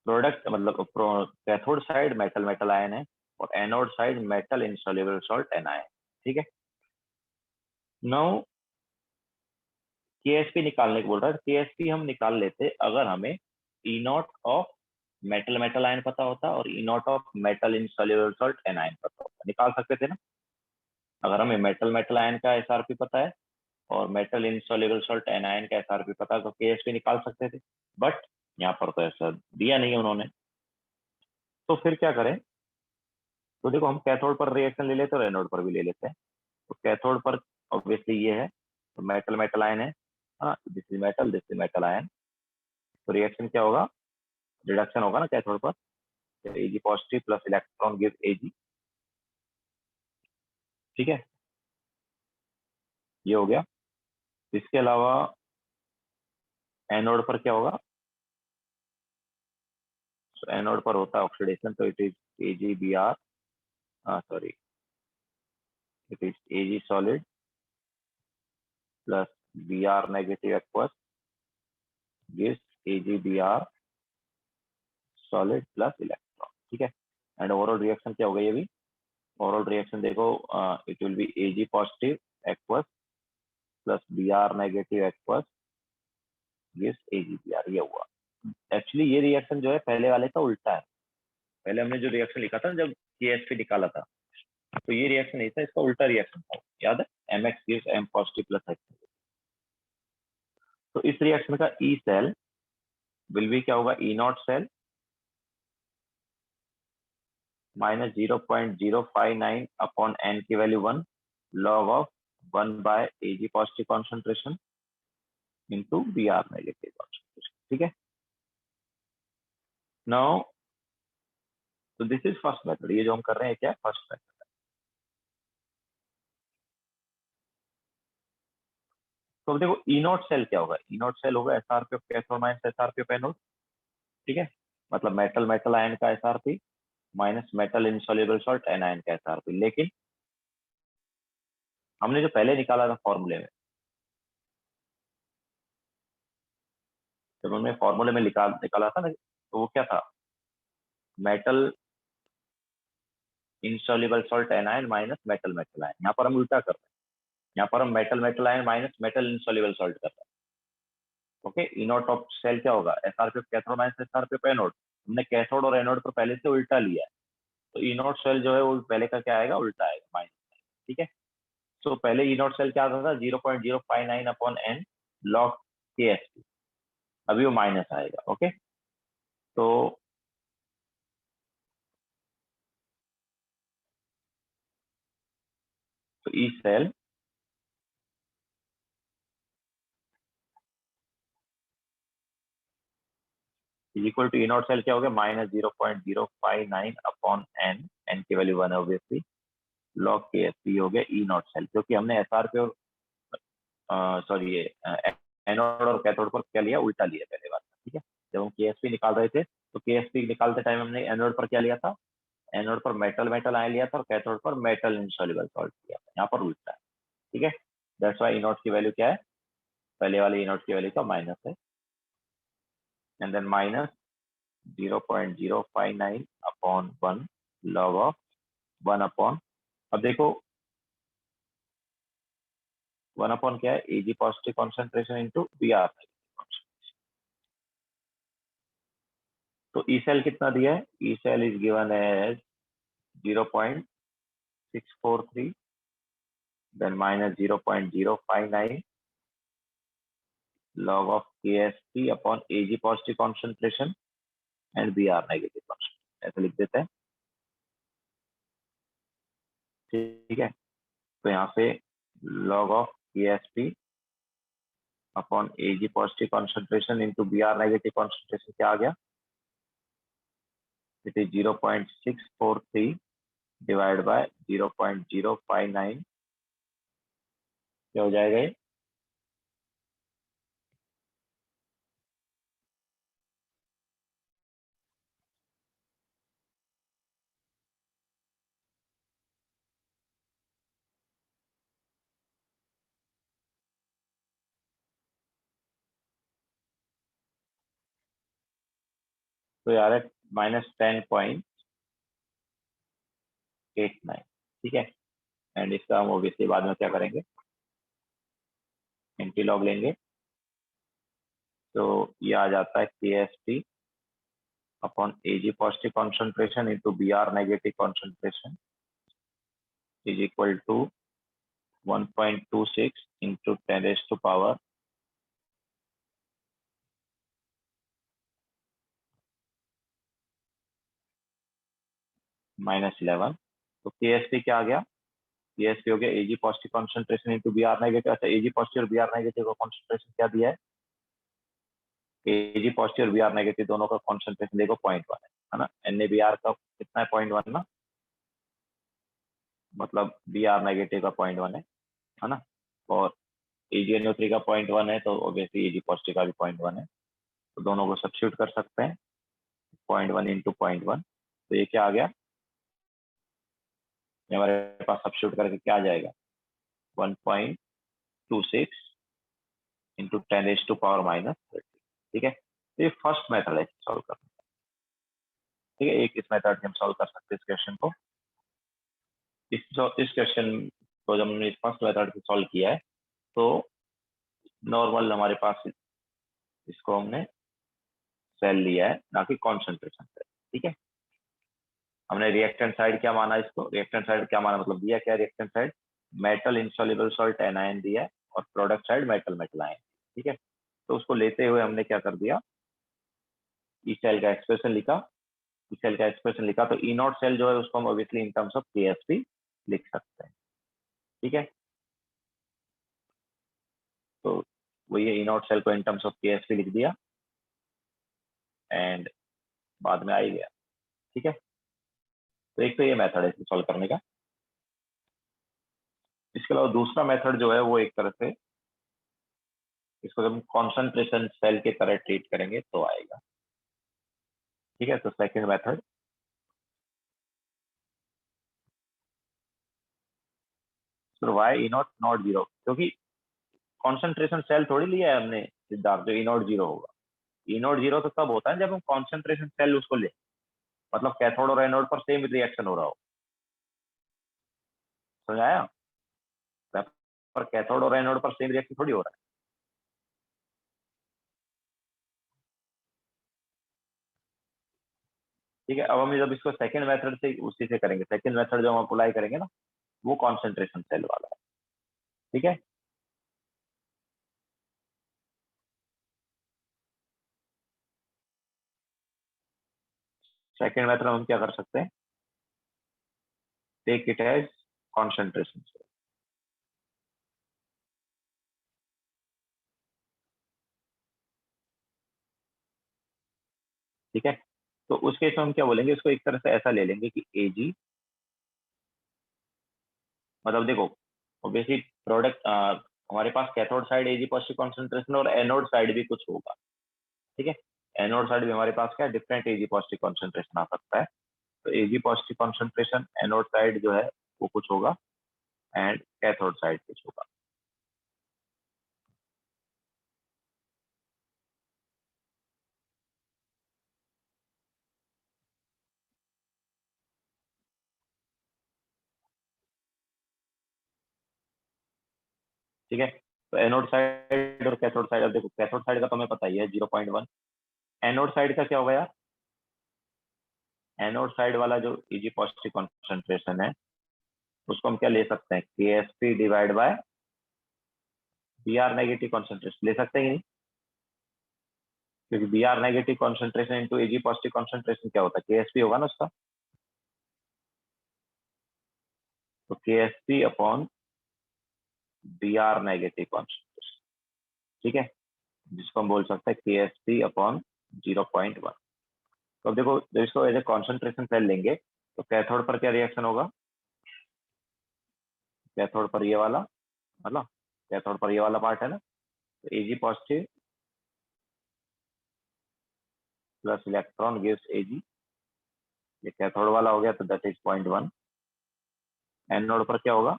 प्रोडक्ट मतलब cathode side metal metal ion है और anode side metal insoluble salt anion. ठीक है, नाउ KSP निकालने को बोल रहा है। KSP हम निकाल लेते अगर हमें E naught of metal metal ion पता होता और E naught of metal insoluble salt anion पता होता, निकाल सकते थे ना। अगर हमें मेटल मेटल आयन का SRP पता है और मेटल इनसॉल्युबल सॉल्ट एनायन का SRP पता है तो KSP निकाल सकते थे, बट यहाँ पर तो ऐसा दिया नहीं है उन्होंने। तो फिर क्या करें, तो देखो हम कैथोड पर रिएक्शन ले लेते हैं और एनोड पर भी ले लेते हैं। तो कैथोड पर ऑब्वियसली ये है, तो मेटल मेटल आयन है, हाँ दिस इज मेटल आयन। तो रिएक्शन क्या होगा, रिडक्शन होगा ना कैथोड पर, Ag positive plus electron give Ag। ठीक है, ये हो गया। इसके अलावा एनोड पर क्या होगा, एनोड पर होता है ऑक्सीडेशन, तो it is AgBr, sorry it is Ag solid plus Br negative aqueous gives AgBr solid plus electron. ठीक है, एंड ओवरऑल रिएक्शन क्या होगा, ये भी ओवरऑल रिएक्शन देखो, it will B Ag positive aqueous plus Br negative aqueous gives AgBr। ये हुआ। Actually ये रिएक्शन जो है पहले वाले का उल्टा है। पहले हमने जो रिएक्शन लिखा था जब KSP निकाला था, तो ये रिएक्शन नहीं था, इसका उल्टा रिएक्शन था, याद है, MX gives M positive plus H। तो इस रिएक्शन का ई सेल विल बी क्या होगा, E not cell minus 0.059 upon N की value 1 log of 1 by Ag positive concentration into Br negative concentration. ठीक है, नाउ तो दिस इज फर्स्ट मेथड, ये जो हम कर रहे हैं क्या है, फर्स्ट मेथड। तो अब देखो ई नॉट सेल क्या होगा, ई नॉट सेल होगा SRP of cathode minus SRP of anode. ठीक है, मतलब मेटल मेटल आयन का SRP minus metal insoluble salt anion का SRP। लेकिन हमने जो पहले निकाला था फॉर्मूले में, जब हमने फॉर्मूले में निकाला था ना, तो वो क्या था, metal insoluble salt anion minus metal metal ion. यहाँ पर हम उल्टा कर रहे हैं, यहाँ पर हम metal metal ion minus metal insoluble salt कर रहे हैं। Okay, E naught of cell क्या होगा, SRP of cathode minus SRP of anode. हमने कैथोड और एनोड पर पहले से उल्टा लिया है, तो ई नॉट सेल जो है वो पहले का क्या आएगा, उल्टा आएगा, माइनस। ठीक है, तो पहले ई नॉट सेल क्या आता था, 0.059 अपॉन N log KSP, अभी वो माइनस आएगा। Okay, so E cell is equal to E not cell क्या हो गया, माइनस 0.059 अपॉन N की वैल्यू 1 है ऑब्वियसली, log KSP हो गया ई नॉट सेल, क्योंकि हमने SRP और सॉरी ये एनोड और कैथोड पर क्या लिया, उल्टा लिया पहले बार। ठीक है, जब हम KSP निकाल रहे थे तो KSP निकालते टाइम हमने एनोड पर क्या लिया था, एनोड पर मेटल मेटल आयन लिया था और कैथोड पर मेटल इनसॉल्युबल सॉल्ट लिया था, यहाँ पर उल्टा है। ठीक है, दैट्स व्हाई ई नॉट की वैल्यू क्या है, पहले वाले ई नॉट की वैल्यू का माइनस है, and then minus 0.059 upon 1 log of 1 upon, अब देखो 1 अपॉन क्या है, Ag positive concentration into Br। तो ई सेल कितना दिया है, E cell is given as 0.643 then minus 0.059 log of KSP upon Ag positive concentration and Br negative concentration, ऐसे लिख देते हैं। ठीक है, तो यहाँ से log of KSP upon Ag positive concentration into Br negative concentration क्या आ गया? इट इज 0.643 डिवाइड बाय 0.059 क्या हो जाएगा ये? तो यार है -10.89, ठीक है। एंड इसका हम ओबियसली बाद में क्या करेंगे, एंटी लॉग लेंगे। तो ये आ जाता है KSP upon Ag positive concentration into Br negative concentration is equal to 1.26 into 10⁻⁻11। तो KSP क्या आ गया? KSP हो गया Ag positive concentration into Br negative. अच्छा, Ag पॉजिटिव और Br नेगेटिव का कॉन्सेंट्रेशन क्या दिया है? Ag पॉजिटिव और Br नेगेटिव दोनों का कॉन्सेंट्रेशन देखो 0.1 है ना। NaBr का कितना है? 0.1 ना, मतलब Br नेगेटिव का 0.1 है ना। और AgNO3 का 0.1 है, तो ऑब्वियसली Ag पॉजिटिव का भी 0.1 है, तो दोनों को सब्स्टिट्यूट कर सकते हैं। 0.1 इंटू 0.1, तो ये क्या आ गया? ये हमारे पास सब्स्टिट्यूट करके क्या आ जाएगा? 1.26 इंटू 10⁻⁻30, ठीक है। तो ये फर्स्ट मेथड है सॉल्व करने का, ठीक है। एक इस मेथड से हम सॉल्व कर सकते हैं इस क्वेश्चन को। इस क्वेश्चन को जब हमने फर्स्ट मेथड से सॉल्व किया है, तो नॉर्मल हमारे पास इसको हमने सेल लिया है, ना कि कॉन्सेंट्रेशन सेल, ठीक है। हमने रिएक्टेंट साइड क्या माना, इसको रिएक्टेंट साइड क्या माना, मतलब दिया क्या reactant side? Metal insoluble salt anion दिया है, और product side metal metal ion, ठीक है। तो उसको लेते हुए हमने क्या कर दिया, ई सेल का एक्सप्रेशन लिखा। ई सेल का एक्सप्रेशन लिखा, तो ई नॉट सेल जो है उसको हम obviously in terms of KSP लिख सकते हैं, ठीक है। तो वही ई नॉट सेल को इन टर्म्स ऑफ KSP लिख दिया, एंड बाद में आ ही गया, ठीक है। तो एक तो ये मेथड है इसको सॉल्व करने का। इसके अलावा दूसरा मेथड जो है वो एक तरह से इसको जब हम कॉन्सेंट्रेशन सेल के तरह ट्रीट करेंगे तो आएगा, ठीक है। तो सेकंड मेथड, तो why E naught not zero, क्योंकि कॉन्सेंट्रेशन सेल थोड़ी लिया है हमने सिद्धार्थ जो ई नॉट जीरो होगा। ई नॉट जीरो तो तब होता है जब हम कॉन्सेंट्रेशन सेल उसको ले, मतलब कैथोड और एनोड पर सेम रिएक्शन हो रहा हो, समझ आया? पर कैथोड और एनोड पर सेम रिएक्शन थोड़ी हो रहा है, ठीक है। अब हम जब इसको सेकंड मेथड से उसी से करेंगे, सेकंड मेथड जो हम अप्लाई करेंगे ना, वो कॉन्सेंट्रेशन सेल वाला है, ठीक है। सेकंड मेथड हम क्या कर सकते हैं, take it as concentration cell, ठीक है। तो उस केस में हम क्या बोलेंगे, इसको एक तरह से ऐसा ले लेंगे कि Ag, मतलब देखो ऑब्वियसली प्रोडक्ट हमारे पास cathode side Ag positive concentration और एनोड साइड भी कुछ होगा, ठीक है। एनोड साइड भी हमारे पास क्या डिफरेंट Ag पॉजिटिव कॉन्सेंट्रेशन आ सकता है। तो Ag positive concentration anode side जो है वो कुछ होगा, एंड कैथोड साइड कुछ होगा, ठीक है। तो एनोड साइड और कैथोड साइड, अब देखो कैथोड साइड का तो हमें पता ही है 0.1। एनोड साइड का क्या होगा यार? एनोड साइड वाला जो Ag पॉजिटिव कॉन्सेंट्रेशन है उसको हम क्या ले सकते हैं, KSP divide by Br negative concentration ले सकते हैं कि नहीं? क्योंकि Br negative concentration into Ag positive concentration क्या होता है, KSP होगा ना उसका। तो KSP upon B R negative concentration, ठीक है, जिसको हम बोल सकते हैं के एस पी अपॉन 0.1। तो अब देखो, जब इसको एज ए कॉन्सेंट्रेशन सेल लेंगे तो कैथोड पर क्या रिएक्शन होगा, कैथोड पर ये वाला, मतलब कैथोड पर ये वाला पार्ट है ना, तो A G positive plus electron gives एजी, ये कैथोड वाला हो गया तो दैट इज 0.1। एनोड पर क्या होगा,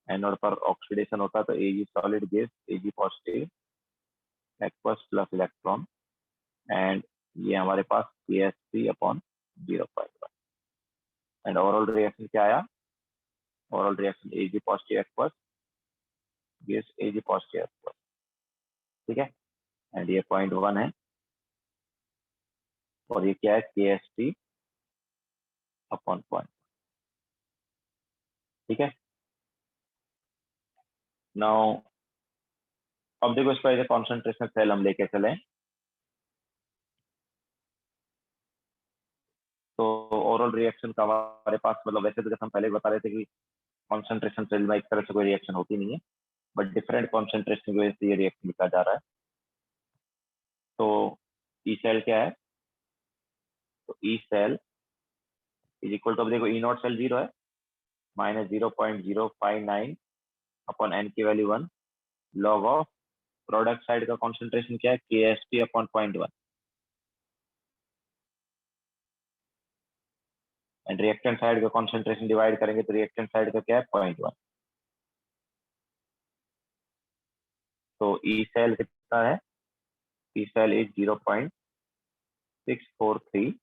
एनोड पर ऑक्सीडेशन होता है तो A G solid gives A G positive aqueous plus electron, and ये हमारे पास K S P upon 0.1। And overall reaction क्या आया, overall reaction A G positive aqueous gives A G positive aqueous, ठीक है, एंड ये 0.1 है, और ये क्या है के एस टी अपॉन 0.1, ठीक है। नाउ अब देखो, इसको एज कॉन्सेंट्रेशन सेल हम लेके चले तो ओवरऑल रिएक्शन का हमारे पास, मतलब वैसे तो जैसे हम पहले बता रहे थे कि कॉन्सेंट्रेशन सेल में एक तरह से कोई रिएक्शन होती नहीं है, बट डिफरेंट कॉन्सेंट्रेशन की वजह से ये रिएक्शन लिखा जा रहा है। तो ई सेल क्या है, तो E cell is equal to, अब देखो ई नॉट सेल 0 है, माइनस 0.059 अपॉन एन की value 1 log of product side का कॉन्सेंट्रेशन क्या है के S T upon 0.1, and reactant side का कॉन्सेंट्रेशन डिवाइड करेंगे तो रिएक्टेंट साइड का क्या है 0.1। तो ई सेल कितना है, E cell is 0.643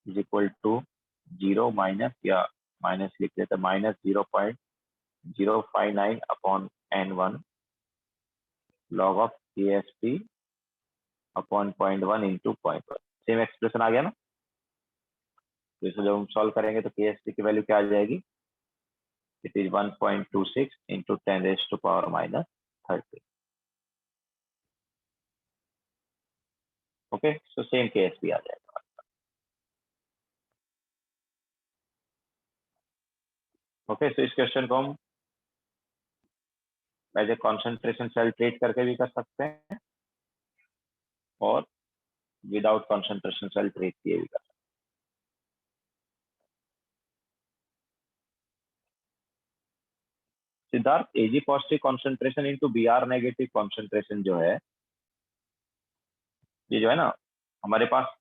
is equal to 0 minus, या माइनस लिख लेते minus 0.059 upon n1 log of K S P upon 0.1 into 0.1। Same expression आ गया ना, तो इसको जब हम सॉल्व करेंगे तो के एस पी की वैल्यू क्या आ जाएगी, it is 1.26 into 10 raise to power minus 30। Okay, so same K S P आ जाएगा। ओके, सो इस क्वेश्चन को हम as a concentration cell treat करके भी कर सकते हैं और विदाउट कॉन्सेंट्रेशन सेल ट्रीट किए भी कर सकते हैं। Siddharth, A G positive concentration into B R negative concentration जो है, ये जो है ना, हमारे पास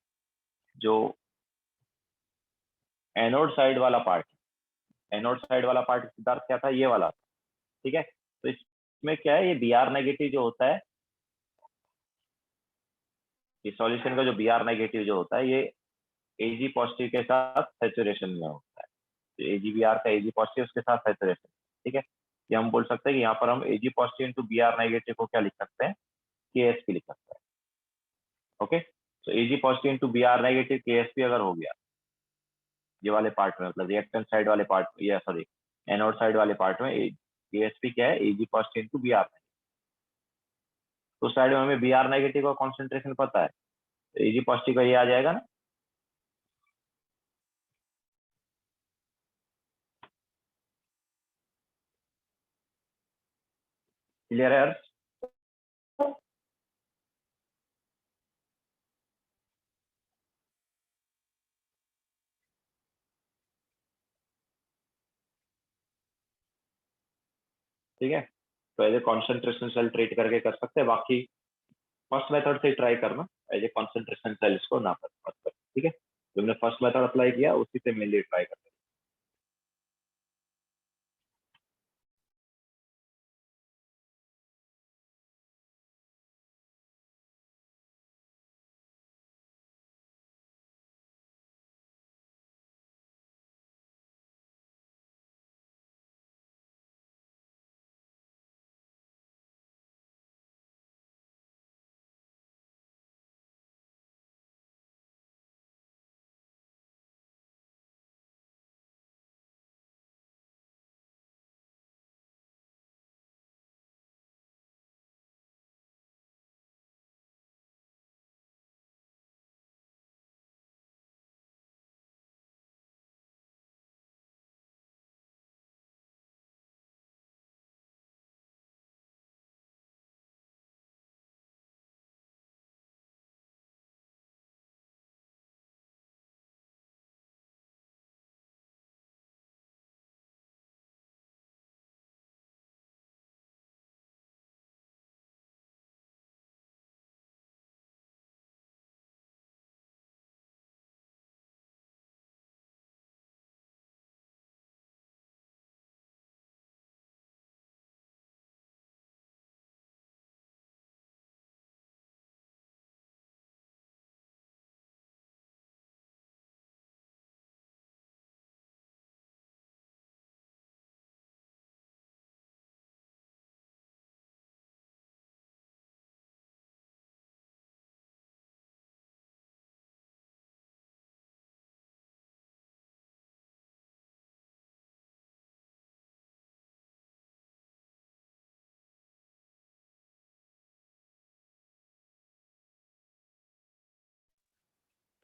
जो एनोड साइड वाला पार्ट, एनोड साइड वाला पार्ट सिद्धार्थ क्या था, ये वाला, ठीक है। तो इसमें क्या है, ये बी आर नेगेटिव जो होता है, ये सॉल्यूशन का जो बी आर नेगेटिव जो होता है, ये एजी पॉजिटिव के साथ सेचुरेशन में होता है, तो एजी बी आर का एजी पॉजिटिव उसके साथ सेचुरेशन, ठीक है। ये हम बोल सकते हैं कि यहाँ पर हम A G positive into B R negative को क्या लिख सकते हैं, के एस पी लिख सकते हैं। ओके, तो A G positive into B R negative K S P अगर हो गया ये वाले पार्ट में, मतलब रिएक्टेंट साइड वाले पार्ट, या सॉरी एनोड साइड वाले पार्ट में, के एस पी क्या है, A G positive into B R, तो साइड में हमें बी आर नेगेटिव का कॉन्सेंट्रेशन पता है, तो एजी पॉजिटिव का ये आ जाएगा ना। क्लियर है अर्थ? ठीक है, तो as a concentration cell treat करके कर सकते हैं, बाकी फर्स्ट मेथड से ट्राई करना, एज ए कॉन्सेंट्रेशन सेल इसको ना कर, ठीक है, तुमने फर्स्ट मेथड अप्लाई किया उसी से मेनली ट्राई करना।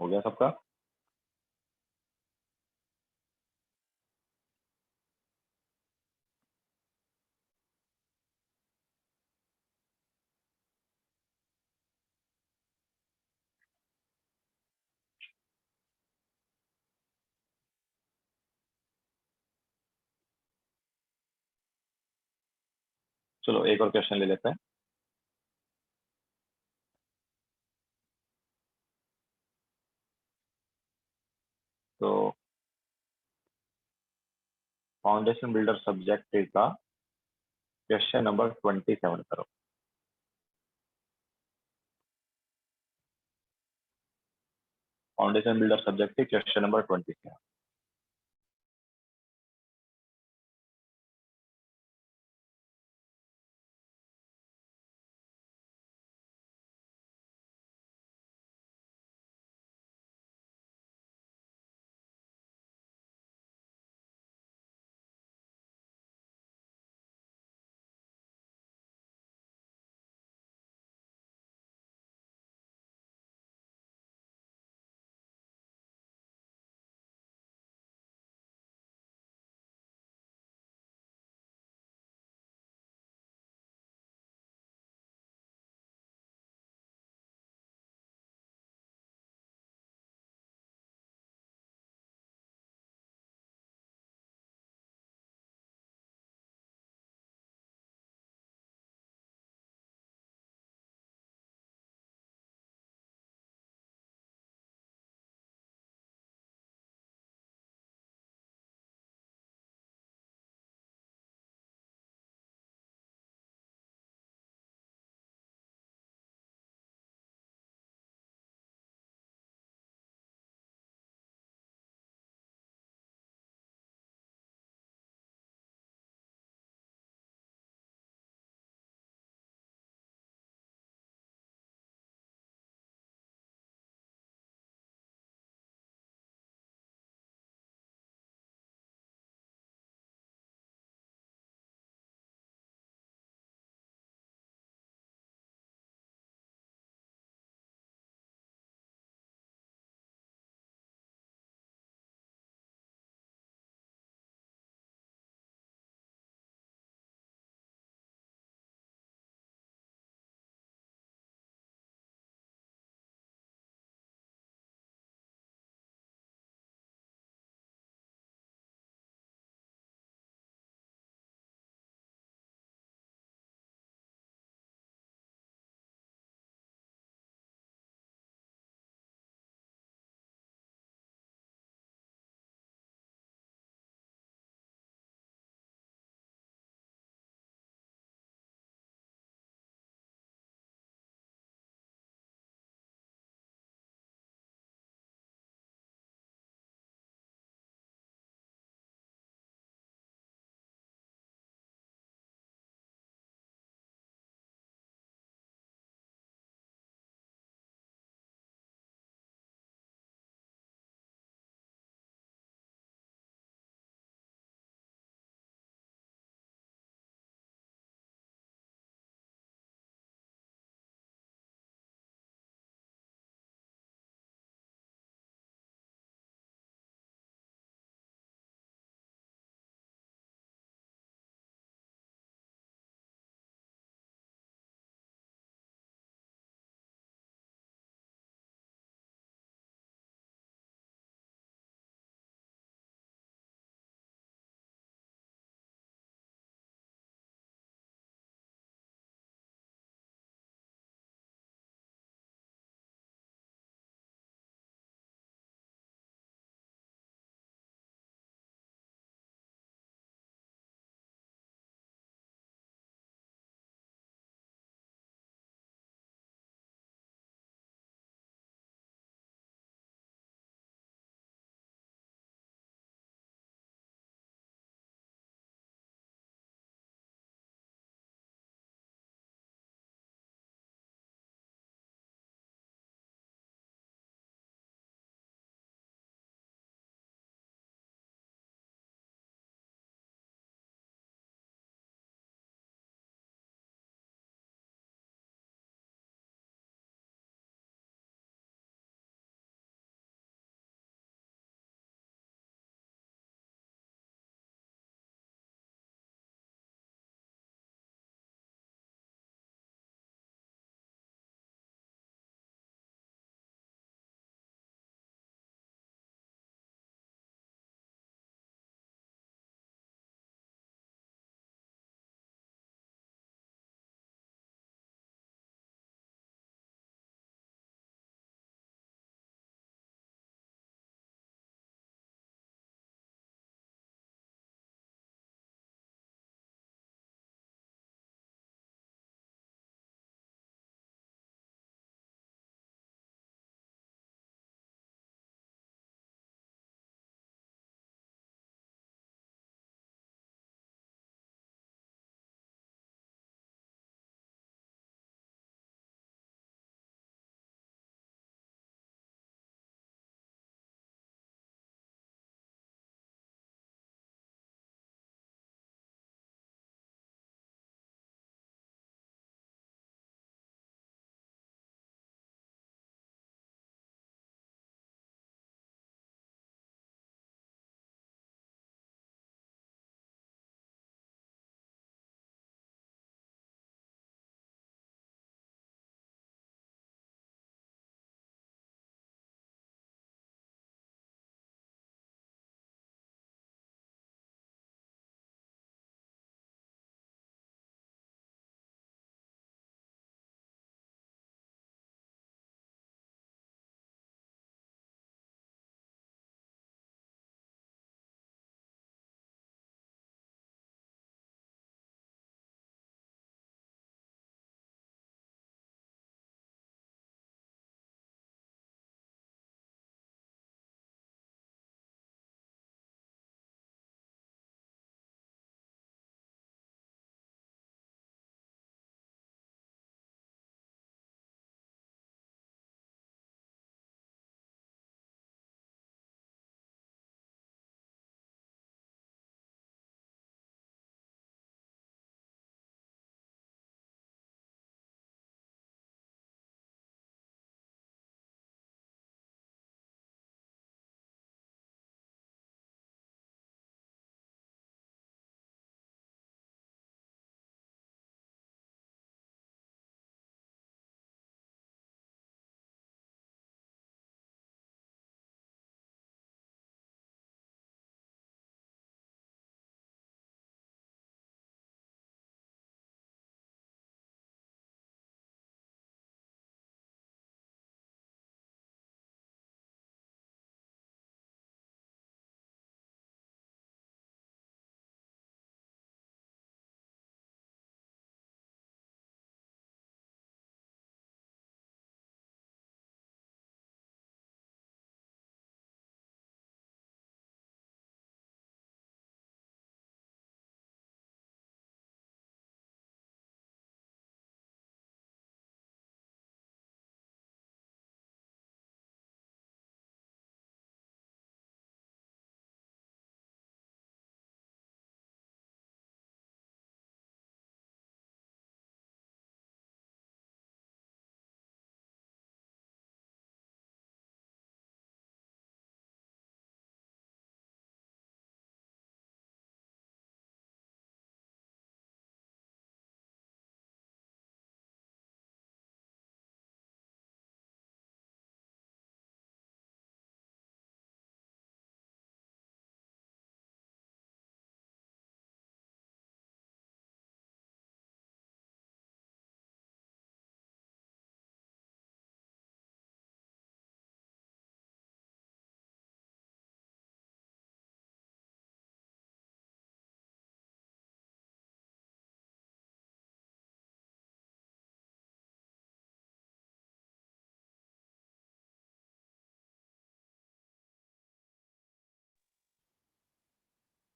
हो गया सबका? चलो एक और क्वेश्चन ले लेते हैं। तो फाउंडेशन बिल्डर सब्जेक्ट का क्वेश्चन नंबर 27 करो। Foundation builder subject question number 27।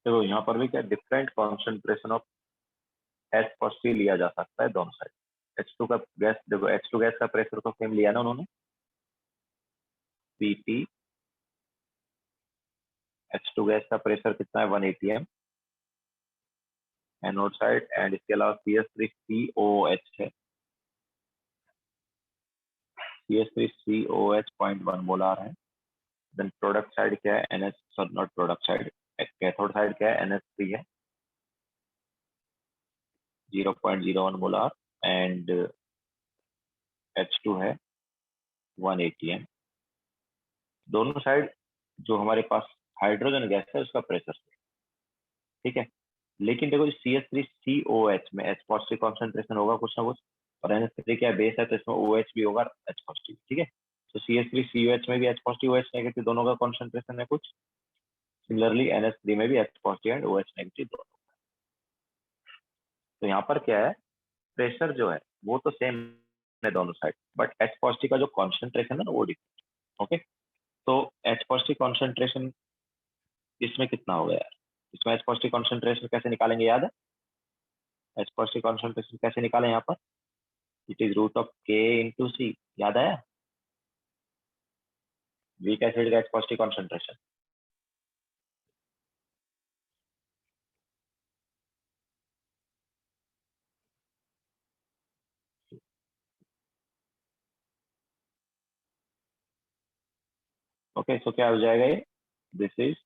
देखो यहाँ पर भी क्या डिफरेंट कॉन्सेंट्रेशन ऑफ H+ लिया जा सकता है दोनों साइड। H2 का गैस, देखो H2 गैस का प्रेशर तो सेम लिया ना उन्होंने, Pp। H2 गैस का प्रेशर कितना है 180 m एनोड साइड, एंड इसके अलावा CS3COOH है, CS3COH 0.1 मोलार है। देन प्रोडक्ट साइड क्या है NH, sorry not product side, cathode side क्या है NH3 है 0.01 मोलार, एंड H2 है 180 m। दोनों साइड जो हमारे पास हाइड्रोजन गैस है उसका प्रेशर, ठीक है। लेकिन देखो CS3COH में H+ कॉन्सेंट्रेशन होगा कुछ ना कुछ, और NH3 क्या बेस है तो इसमें OH भी होगा H+, ठीक है। तो CS3COH में भी H+ OH नेगेटिव दोनों का कॉन्सेंट्रेशन है कुछ, सिमिलरली NH3 में भी H+ एंड OH नेगेटिव दोनों। तो यहाँ पर क्या है, प्रेशर जो है वो तो सेम है दोनों साइड, बट H+ का जो कॉन्सेंट्रेशन है ना वो डिफरेंट, ओके। तो H+ कॉन्सेंट्रेशन इसमें कितना होगा यार, इसमें H+ कॉन्सेंट्रेशन कैसे निकालेंगे याद है, H+ कॉन्सेंट्रेशन कैसे निकालें यहाँ पर, it is root of K into C, याद आया, वीक एसिड का H+ कॉन्सेंट्रेशन। ओके, सो क्या हो जाएगा ये, this is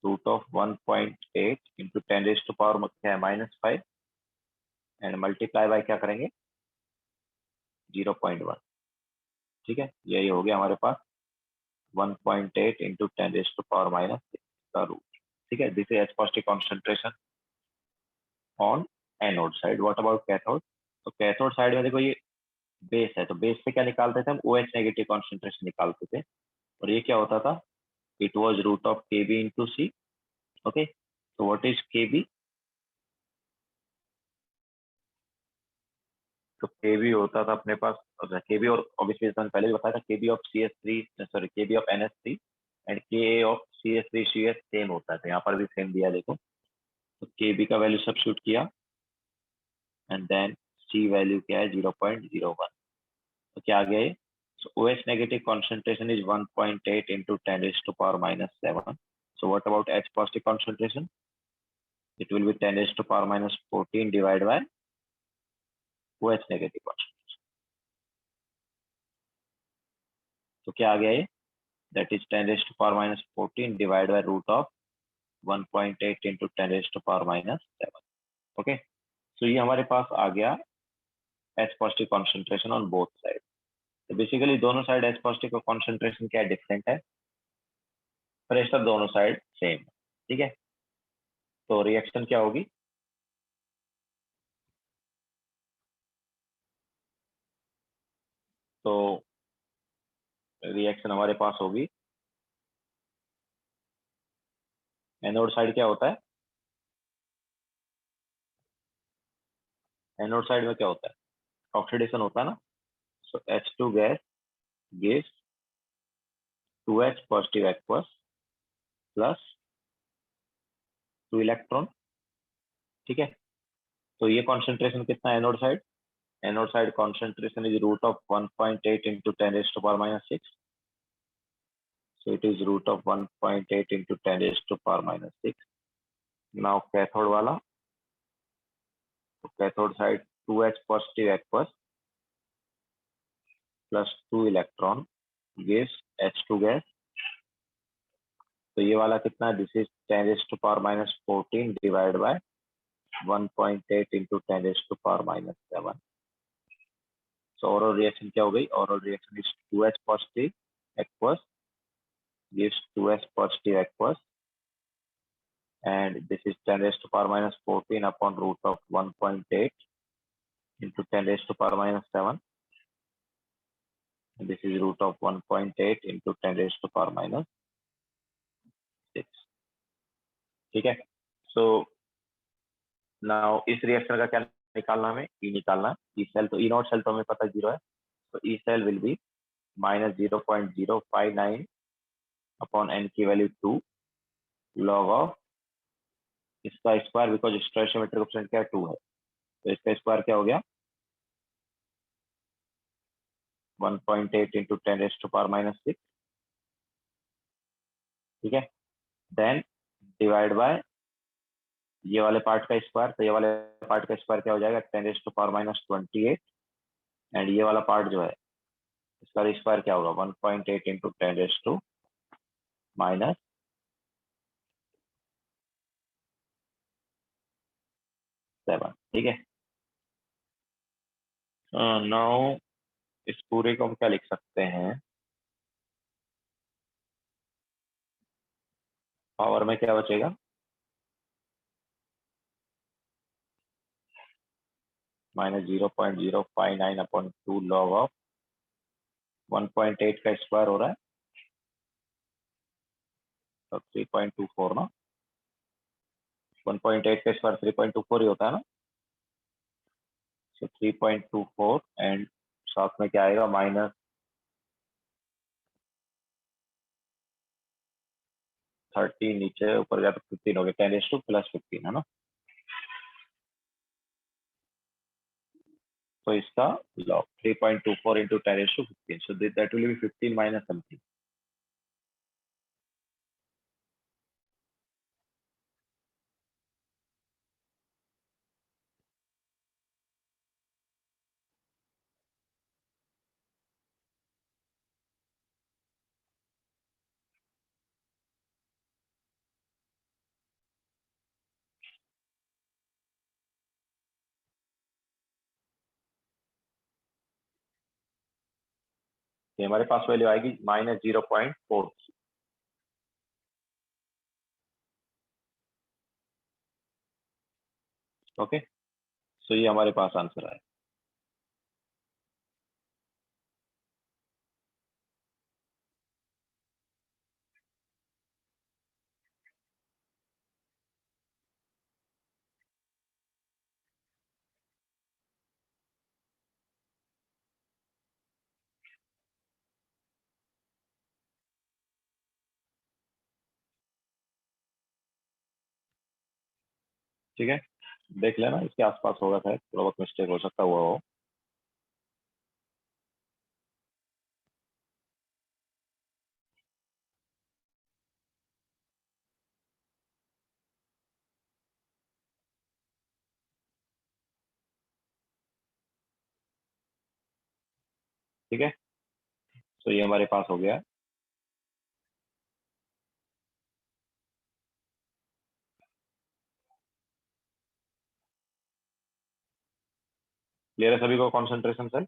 root of 1.8 into 10⁻⁻, क्या है -5, एंड मल्टीप्लाई बाय क्या करेंगे 0.1, ठीक है। यही हो गया हमारे पास 1.8 इंटू 10⁻⁻6 का रूट, ठीक है। This is H+ concentration on anode side. What about cathode, तो कैथोड साइड में देखो ये बेस है, तो बेस से क्या निकालते थे हम, OH नेगेटिव कॉन्सेंट्रेशन निकालते थे, और ये क्या होता था, it was root of Kb into C, okay. तो व्हाट इज Kb, तो Kb होता था अपने पास, Kb और ऑब्वियसली पहले भी बताया था, Kb of CS3, sorry Kb of NH3 and Ka of CS3CH same होता है, तो यहाँ पर भी सेम दिया देखो। तो Kb का वैल्यू सब्स्टिट्यूट किया, एंड देन C वैल्यू क्या है 0.01, तो क्या आ गया ये, so OH negative concentration is 1.8 into 10⁻⁻7. So what about H positive concentration? It will be 10⁻⁻14 divided by OH negative concentration. तो क्या आ गया ये, that is 10⁻⁻14 divided by root of 1.8 into 10⁻⁻7. Okay, so ये हमारे पास आ गया H positive concentration on both sides. तो basically दोनों साइड H positive का concentration क्या डिफरेंट है, प्रेशर दोनों साइड सेम, ठीक है। तो रिएक्शन क्या होगी, तो रिएक्शन हमारे पास होगी, एनोड साइड क्या होता है, एनोड साइड में क्या होता है, ऑक्सीडेशन होता है ना। So H2 gas gives 2H positive aqueous plus 2 electron, ठीक है। तो ये कॉन्सेंट्रेशन कितना है anode side concentration is root of 1.8 into 10⁻⁻6, so it is root of 1.8 into 10⁻⁻6. now cathode वाला, तो cathode side 2H positive aqueous plus 2 electron gives H2 gas, तो ये वाला कितना है, this is 10⁻⁻14 divide by 1.8 into 10⁻⁻7। So overall reaction क्या हो गई, overall reaction is 2H positive aqueous gives 2H positive aqueous, and this is 10⁻⁻14 upon root of 1.8 into 10⁻⁻7, and this is root of 1.8 into 10⁻⁻6, ठीक है। So now इस reaction का क्या निकालना, हमें ई निकालना, ई सेल, तो ई नॉट सेल तो हमें पता 0 है, तो E cell will be -0.059 upon N की वैल्यू 2 log of इसका स्क्वायर, बिकॉज स्टोइशियोमेट्रिक कोएफिशिएंट क्या है, 2 है, तो इसका स्क्वायर क्या हो गया, 1.8 इंटू 10⁻⁻6, ठीक है। देन डिवाइड बाय ये वाले पार्ट का स्क्वायर, तो ये वाले पार्ट का स्क्वायर क्या हो जाएगा, 10⁻28, एंड ये वाला पार्ट जो है इसका स्क्वायर क्या होगा, 1.8 इंटू 10⁻⁷, ठीक है। नाउ इस पूरे को हम क्या लिख सकते हैं, पावर में क्या बचेगा, -0.059/2 log ऑफ 1.8 का स्क्वायर हो रहा है, तो 3.24 ना, 1.8 का स्क्वायर 3.24 ही होता है ना, तो 3.24 एंड साथ में क्या आएगा, -30, नीचे ऊपर गया तो 15 हो गया, 10⁻+15 है ना, तो इसका log 3.24 into 10⁻15, so that will B 15 minus something. ये हमारे पास वैल्यू आएगी -0.4, ओके, सो ये हमारे पास आंसर आया। ठीक है, देख लेना इसके आसपास होगा, शायद थोड़ा बहुत मिस्टेक हो सकता हुआ हो। ठीक है, तो ये हमारे पास हो गया। क्लियर है सभी को कॉन्सेंट्रेशन सेल?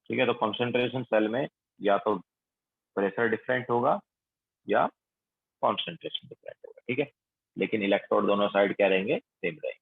ठीक है, तो कॉन्सेंट्रेशन सेल में या तो प्रेशर डिफरेंट होगा या कॉन्सेंट्रेशन डिफरेंट होगा, ठीक है, लेकिन इलेक्ट्रोड दोनों साइड क्या रहेंगे, सेम रहेंगे।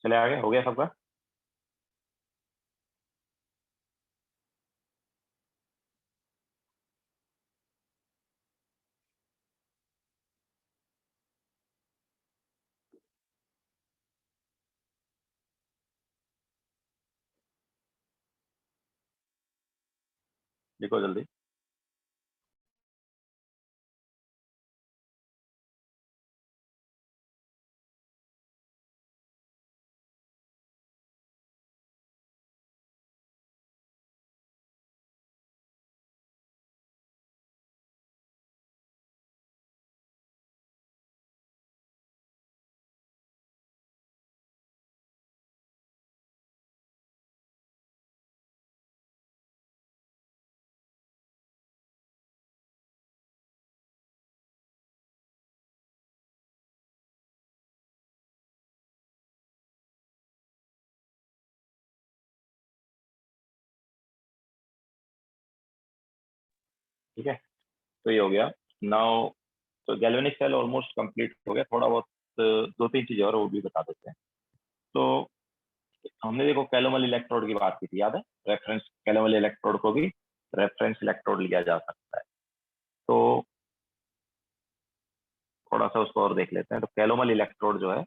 चले आगे, हो गया सबका? लिखो जल्दी। ठीक है, तो ये हो गया। नाउ तो गैल्वेनिक सेल ऑलमोस्ट कंप्लीट हो गया, थोड़ा बहुत दो तीन चीजें और वो भी बता देते हैं। तो हमने देखो कैलोमल इलेक्ट्रोड की बात की थी, याद है? रेफरेंस कैलोमल इलेक्ट्रोड को भी रेफरेंस इलेक्ट्रोड लिया जा सकता है। तो थोड़ा सा उसको और देख लेते हैं। तो कैलोमल इलेक्ट्रोड जो है,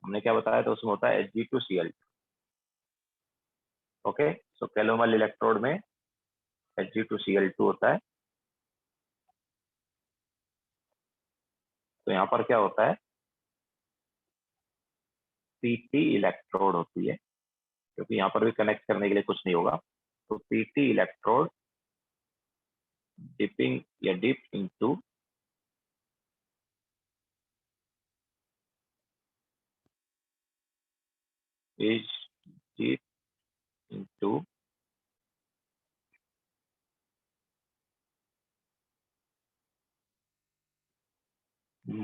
हमने क्या बताया, तो उसमें होता है Hg2Cl। ओके, सो कैलोमल इलेक्ट्रोड में Hg2Cl2 होता है। तो यहाँ पर क्या होता है, पीटी इलेक्ट्रोड होती है, क्योंकि यहाँ पर भी कनेक्ट करने के लिए कुछ नहीं होगा। तो पीटी इलेक्ट्रोड डिपिंग या dip into is dip into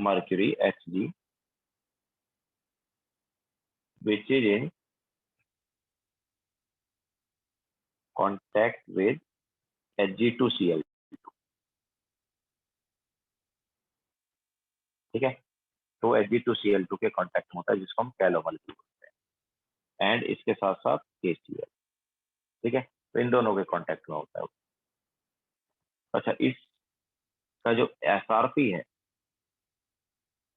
mercury Hg, which is in contact with Hg2Cl। ठीक है, तो Hg2Cl2 के कांटेक्ट में होता है, जिसको हम कैलोमल बोलते हैं, एंड इसके साथ साथ KCl। ठीक है, तो इन दोनों के कांटेक्ट में होता है। अच्छा, इसका जो SRP है,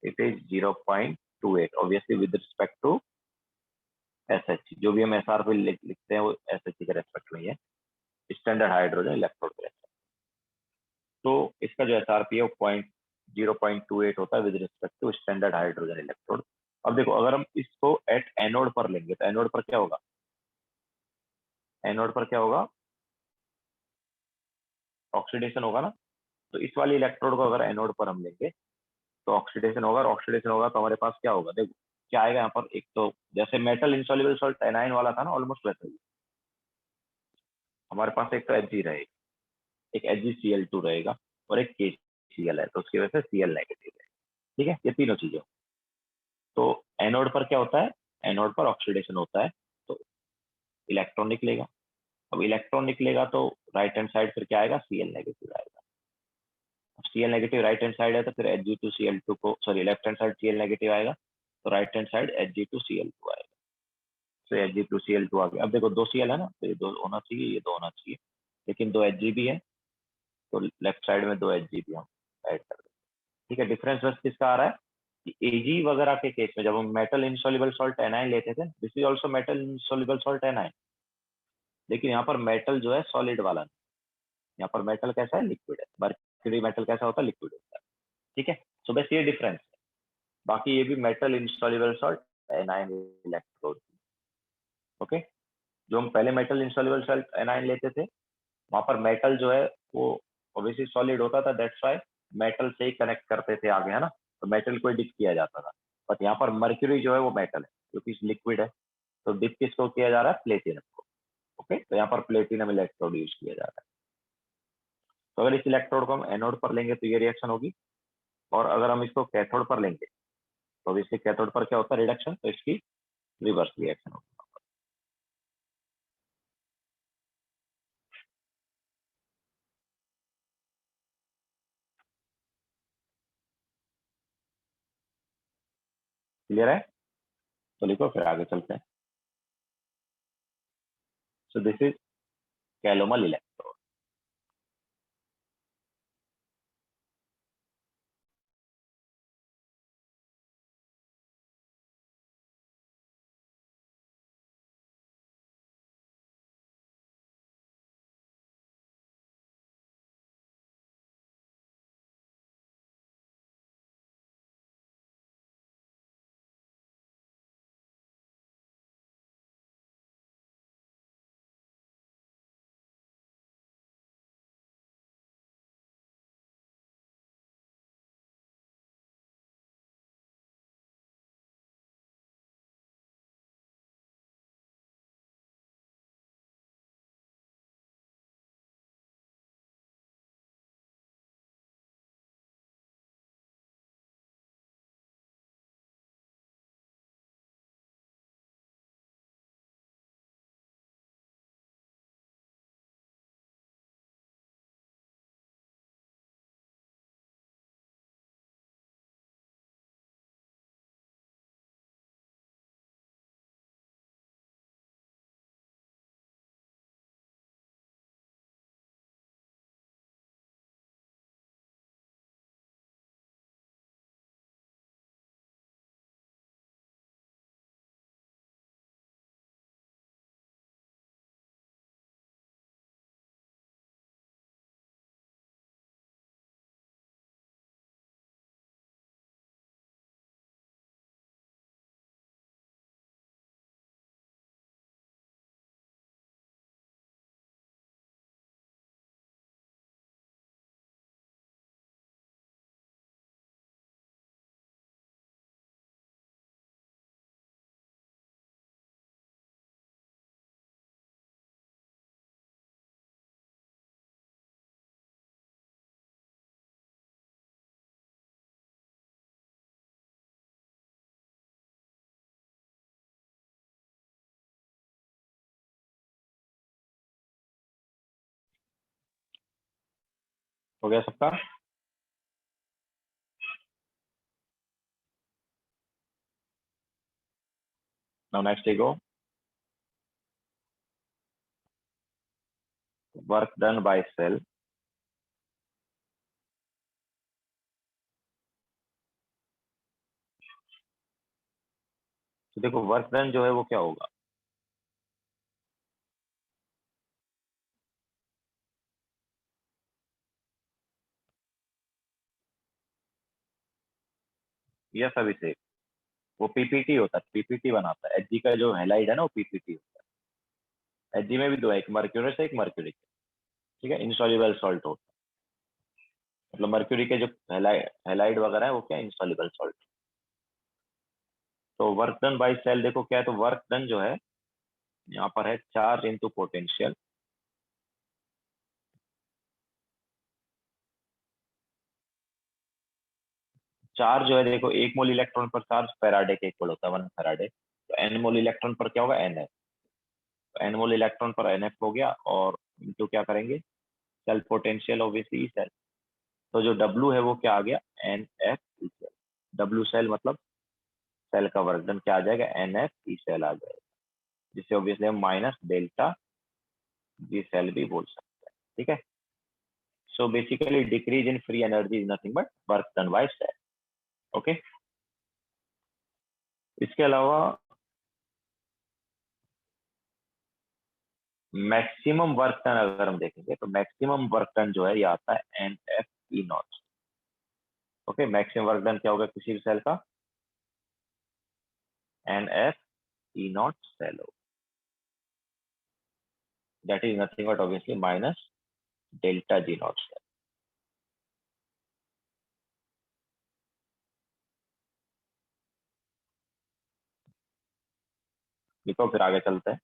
it is 0.28, obviously with respect to SH। जो भी हम SRP लिखते हैं वो SH के रेस्पेक्ट में ही है, स्टैंडर्ड हाइड्रोजन इलेक्ट्रोड के रेस्पेक्ट। तो इसका जो SRP है वो 0.28 होता है with respect to standard hydrogen electrode. अब देखो, अगर हम इसको एट एनोड पर लेंगे तो एनोड पर क्या होगा, एनोड पर क्या होगा, ऑक्सीडेशन होगा ना। तो इस वाली इलेक्ट्रोड को अगर एनोड पर हम लेंगे तो ऑक्सीडेशन होगा, और ऑक्सीडेशन होगा तो हमारे पास क्या होगा, देखो क्या आएगा यहाँ पर। एक तो जैसे मेटल इंसॉल्युबल सॉल्ट एनाइन वाला था ना, ऑलमोस्ट वैसे ही हमारे पास एक तो Hg रहेगा, एक HgCl2 रहेगा, और एक KCl है, तो उसकी वजह से Cl नेगेटिव है। ठीक है, ये तीनों चीजें। तो एनोड पर क्या होता है, एनोड पर ऑक्सीडेशन होता है, तो इलेक्ट्रॉन निकलेगा। अब इलेक्ट्रॉन निकलेगा तो राइट हैंड साइड फिर क्या आएगा, Cl नेगेटिव आएगा। Cl negative right hand side है, तो फिर Hg2Cl2 को, sorry, left hand side Cl negative आएगा, तो राइट हैंड साइड Hg2Cl2 आएगा। तो Hg2Cl2 आ गया। अब देखो दो Cl है ना, तो ये दो होना चाहिए, ये दो होना चाहिए, लेकिन दो Hg भी है, तो लेफ्ट साइड में दो Hg भी हम ऐड कर दें। ठीक है, डिफरेंस बस किसका आ रहा है कि Ag वगैरह के केस में जब हम मेटल इनसॉल्युबल सॉल्ट एनाइन लेते थे, this is also metal insoluble salt A9, लेकिन यहाँ पर मेटल जो है सॉलिड वाला नहीं, यहाँ पर मेटल कैसा है, लिक्विड है। मर्क्यूरी मेटल कैसा होता है, लिक्विड होता है। ठीक है, सो बस ये डिफरेंस है। बाकी ये भी metal insoluble salt A9 electrode. Okay, जो हम पहले मेटल इनसॉल्युबल सॉल्ट एनाइन लेते थे, वहां पर मेटल जो है वो ऑब्वियसली सॉलिड होता था, दैट्स व्हाई मेटल से ही कनेक्ट करते थे आगे, है ना। तो मेटल को डिप किया जाता था। बट यहाँ पर मर्क्यूरी जो है वो मेटल है, क्योंकि लिक्विड है, तो डिप किसको किया जा रहा है, प्लेटिनम को। ओके, तो यहाँ पर प्लेटिनम इलेक्ट्रोड यूज किया जा रहा है। तो अगर इस इलेक्ट्रोड को हम एनोड पर लेंगे तो ये रिएक्शन होगी, और अगर हम इसको कैथोड पर लेंगे तो ऑब्वियसली कैथोड पर क्या होता है, रिडक्शन, तो इसकी रिवर्स रिएक्शन होगी। क्लियर है? तो लिखो, फिर आगे चलते हैं। So this is calomel electrode. हो गया सबका? Now next go work done by cell. तो देखो वर्क डन जो है वो क्या होगा, यह सभी से वो पीपीटी होता है, पीपीटी बनाता है। एचजी का जो हेलाइड है ना वो पीपीटी होता है। एचजी में भी दो है, एक मर्क्यूरी से एक मर्क्यूरी, ठीक है, इंसॉल्युबल सॉल्ट होता है। मतलब मर्क्यूरी के जो हेलाइड वगैरह है वो क्या इंसॉल्युबल सॉल्ट। तो वर्क डन बाय सेल देखो क्या है, तो वर्क डन जो है यहाँ पर है चार्ज इनटू पोटेंशियल। चार्ज जो है देखो, एक मोल इलेक्ट्रॉन पर चार्ज फेराडे के इक्वल होता है, 1 फेराडे। तो एन मोल इलेक्ट्रॉन पर क्या होगा, एन एफ। तो एन मोल इलेक्ट्रॉन पर एन एफ हो गया, और इनटू क्या करेंगे, सेल पोटेंशियल ऑब्वियसली सेल। तो जो डब्ल्यू है वो क्या आ गया, N F E cell. W cell मतलब सेल का वर्क डन क्या आ जाएगा, एन एफ ई सेल आ जाएगा, जिससे ऑब्वियसली हम माइनस डेल्टा जी सेल भी बोल सकते हैं, ठीक है। So basically decrease in free energy is nothing but work done by cell. Okay, इसके अलावा मैक्सिमम वर्क डन अगर हम देखेंगे तो मैक्सिमम वर्क डन जो है ये आता है N F E naught. Okay, maximum work done क्या होगा किसी भी सेल का, N F E not cell हो, that is nothing but obviously minus delta G naught cell. देखो फिर आगे चलते हैं।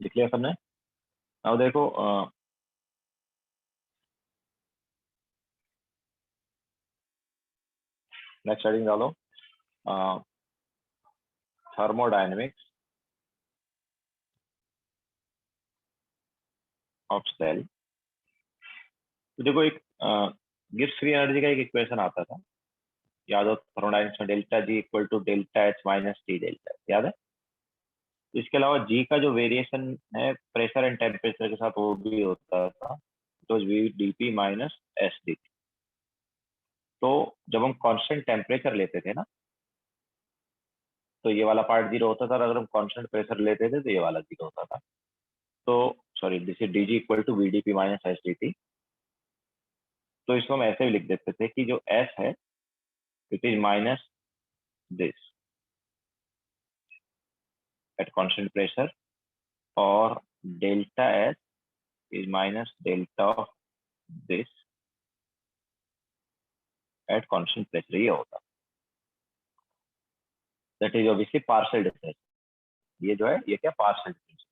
लिख लिया सबने? अब देखो नेक्स्ट हेडिंग डालो, थर्मोडायनेमिक्स ऑफ सेल। तो देखो एक गिब्स फ्री एनर्जी का एक इक्वेशन आता था, याद हो, थर्मोडायनेमिक्स में delta G equal to delta H minus T delta, याद है। तो इसके अलावा जी का जो वेरिएशन है प्रेशर एंड टेम्परेचर के साथ वो भी होता था, तो V D P minus S D. तो जब हम कांस्टेंट टेम्परेचर लेते थे ना तो ये वाला पार्ट जीरो होता था, और अगर हम कांस्टेंट प्रेशर लेते थे तो ये वाला जीरो होता था। तो sorry, this is d G equal to V D P minus S d T. तो इसको हम ऐसे भी लिख देते थे कि जो एस है it is minus this at constant pressure, और delta S is minus delta of this at constant pressure, ये होता है, that is obviously partial difference. ये जो है ये क्या पार्शियल डिफरेंस,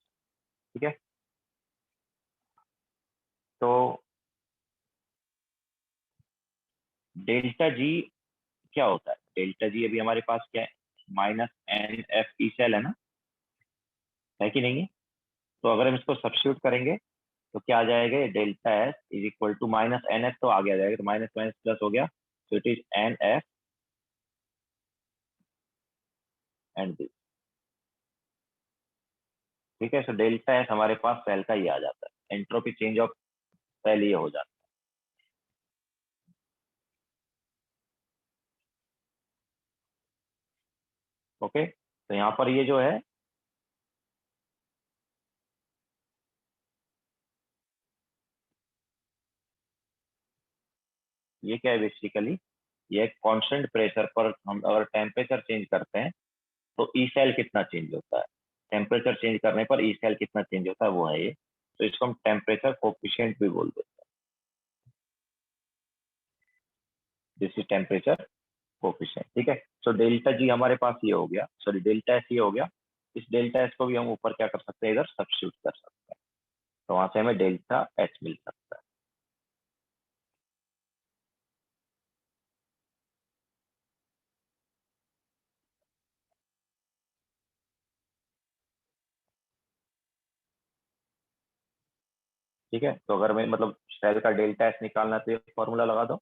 ठीक है। तो डेल्टा जी क्या होता है, डेल्टा जी अभी हमारे पास क्या है, minus N F E cell है कि नहीं है। तो अगर हम इसको सब्स्टिट्यूट करेंगे तो क्या आ जाएगा, delta S is equal to minus N F, तो आगे आ जाएगा, तो माइनस माइनस प्लस हो गया, तो it is N F and this, ठीक है। सो डेल्टा एस हमारे पास सेल का ये आ जाता है, एंट्रोपी चेंज ऑफ सेल ये हो जाता है, ओके। तो यहाँ पर ये जो है, ये क्या है बेसिकली, ये एक कांस्टेंट प्रेशर पर हम अगर टेम्परेचर चेंज करते हैं तो ई सेल कितना चेंज होता है, टेम्परेचर चेंज करने पर ई सेल कितना चेंज होता है, वो है ये। तो इसको हम टेम्परेचर कोफिशिएंट भी बोल देते हैं, दिस इज टेम्परेचर कोफिशिएंट, ठीक है। सो डेल्टा जी हमारे पास ये हो गया, सॉरी डेल्टा एस ये हो गया। इस डेल्टा एस को भी हम ऊपर क्या कर सकते हैं, इधर सब्स्टिट्यूट कर सकते हैं, तो वहां से हमें डेल्टा एच मिल सकता है, ठीक है। तो अगर मैं मतलब सेल का डेल्टा एस निकालना है तो ये फॉर्मूला लगा दो,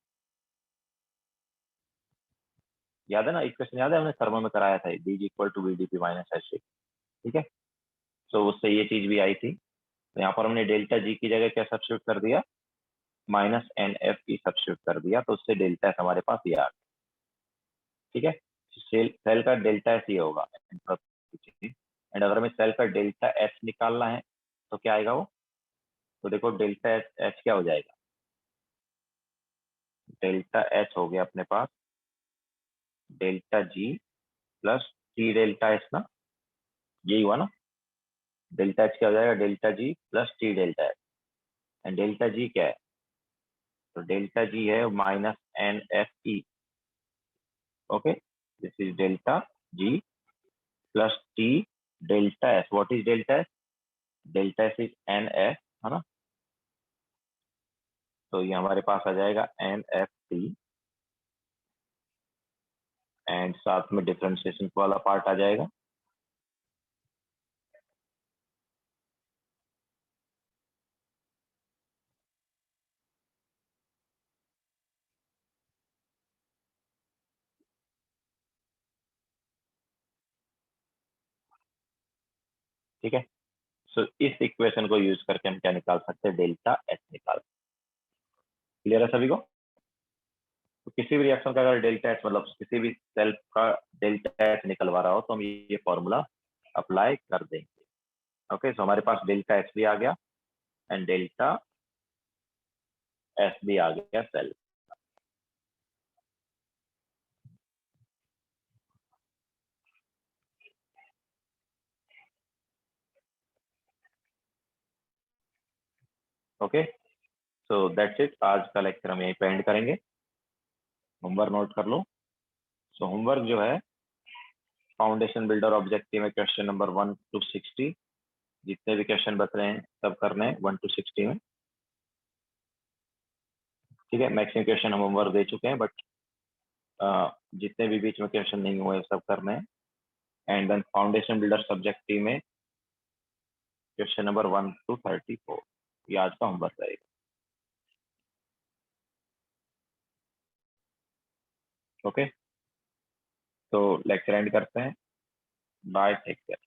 याद है ना, इक्वेशन याद है, हमने थर्मो में कराया था, d equal to V D P minus H, ठीक है। तो उससे ये चीज भी आई थी। तो यहाँ पर हमने डेल्टा जी की जगह क्या सब्स्टिट्यूट कर दिया, minus N F E substitute कर दिया, तो उससे डेल्टा एस हमारे पास ये आ गया, ठीक है। सेल का डेल्टा एस ये होगा, एंड अगर हमें सेल का डेल्टा एच निकालना है तो क्या आएगा वो, तो देखो डेल्टा एच एच क्या हो जाएगा, डेल्टा एच हो गया अपने पास delta G plus T delta H ना, यही हुआ ना, डेल्टा एच क्या हो जाएगा, delta G plus T delta H, and delta G क्या है, तो डेल्टा जी है minus N F E, okay, this is delta G plus T delta S, what is delta S, delta S is N F, है ना। तो ये हमारे पास आ जाएगा एन एफ टी, एंड साथ में डिफरेंशिएशन वाला पार्ट आ जाएगा, ठीक है। सो इस इक्वेशन को यूज करके हम क्या निकाल सकते हैं, डेल्टा एच निकाल, क्लियर है सभी को। तो किसी भी रिएक्शन का अगर डेल्टा एच मतलब किसी भी सेल का डेल्टा एच निकलवा रहा हो तो हम ये फॉर्मूला अप्लाई कर देंगे, ओके। सो हमारे पास डेल्टा एच भी आ गया एंड डेल्टा एस भी आ गया cell, okay. So that's it, आज का लेक्चर हम यहीं पे एंड करेंगे, होमवर्क नोट कर लो। सो होमवर्क जो है, फाउंडेशन बिल्डर ऑब्जेक्टिव में क्वेश्चन नंबर 1 to 60, जितने भी क्वेश्चन बच रहे हैं सब करने हैं 1 to 60 में, ठीक है। मैक्सिमम क्वेश्चन हम होमवर्क दे चुके हैं, बट जितने भी बीच में क्वेश्चन नहीं हुए सब करने हैं, and then foundation builder subjective में क्वेश्चन नंबर 1 to 34, ये आज का होमवर्क रहेगा, ओके। तो लेक्चर एंड करते हैं, बाय, टेक केयर।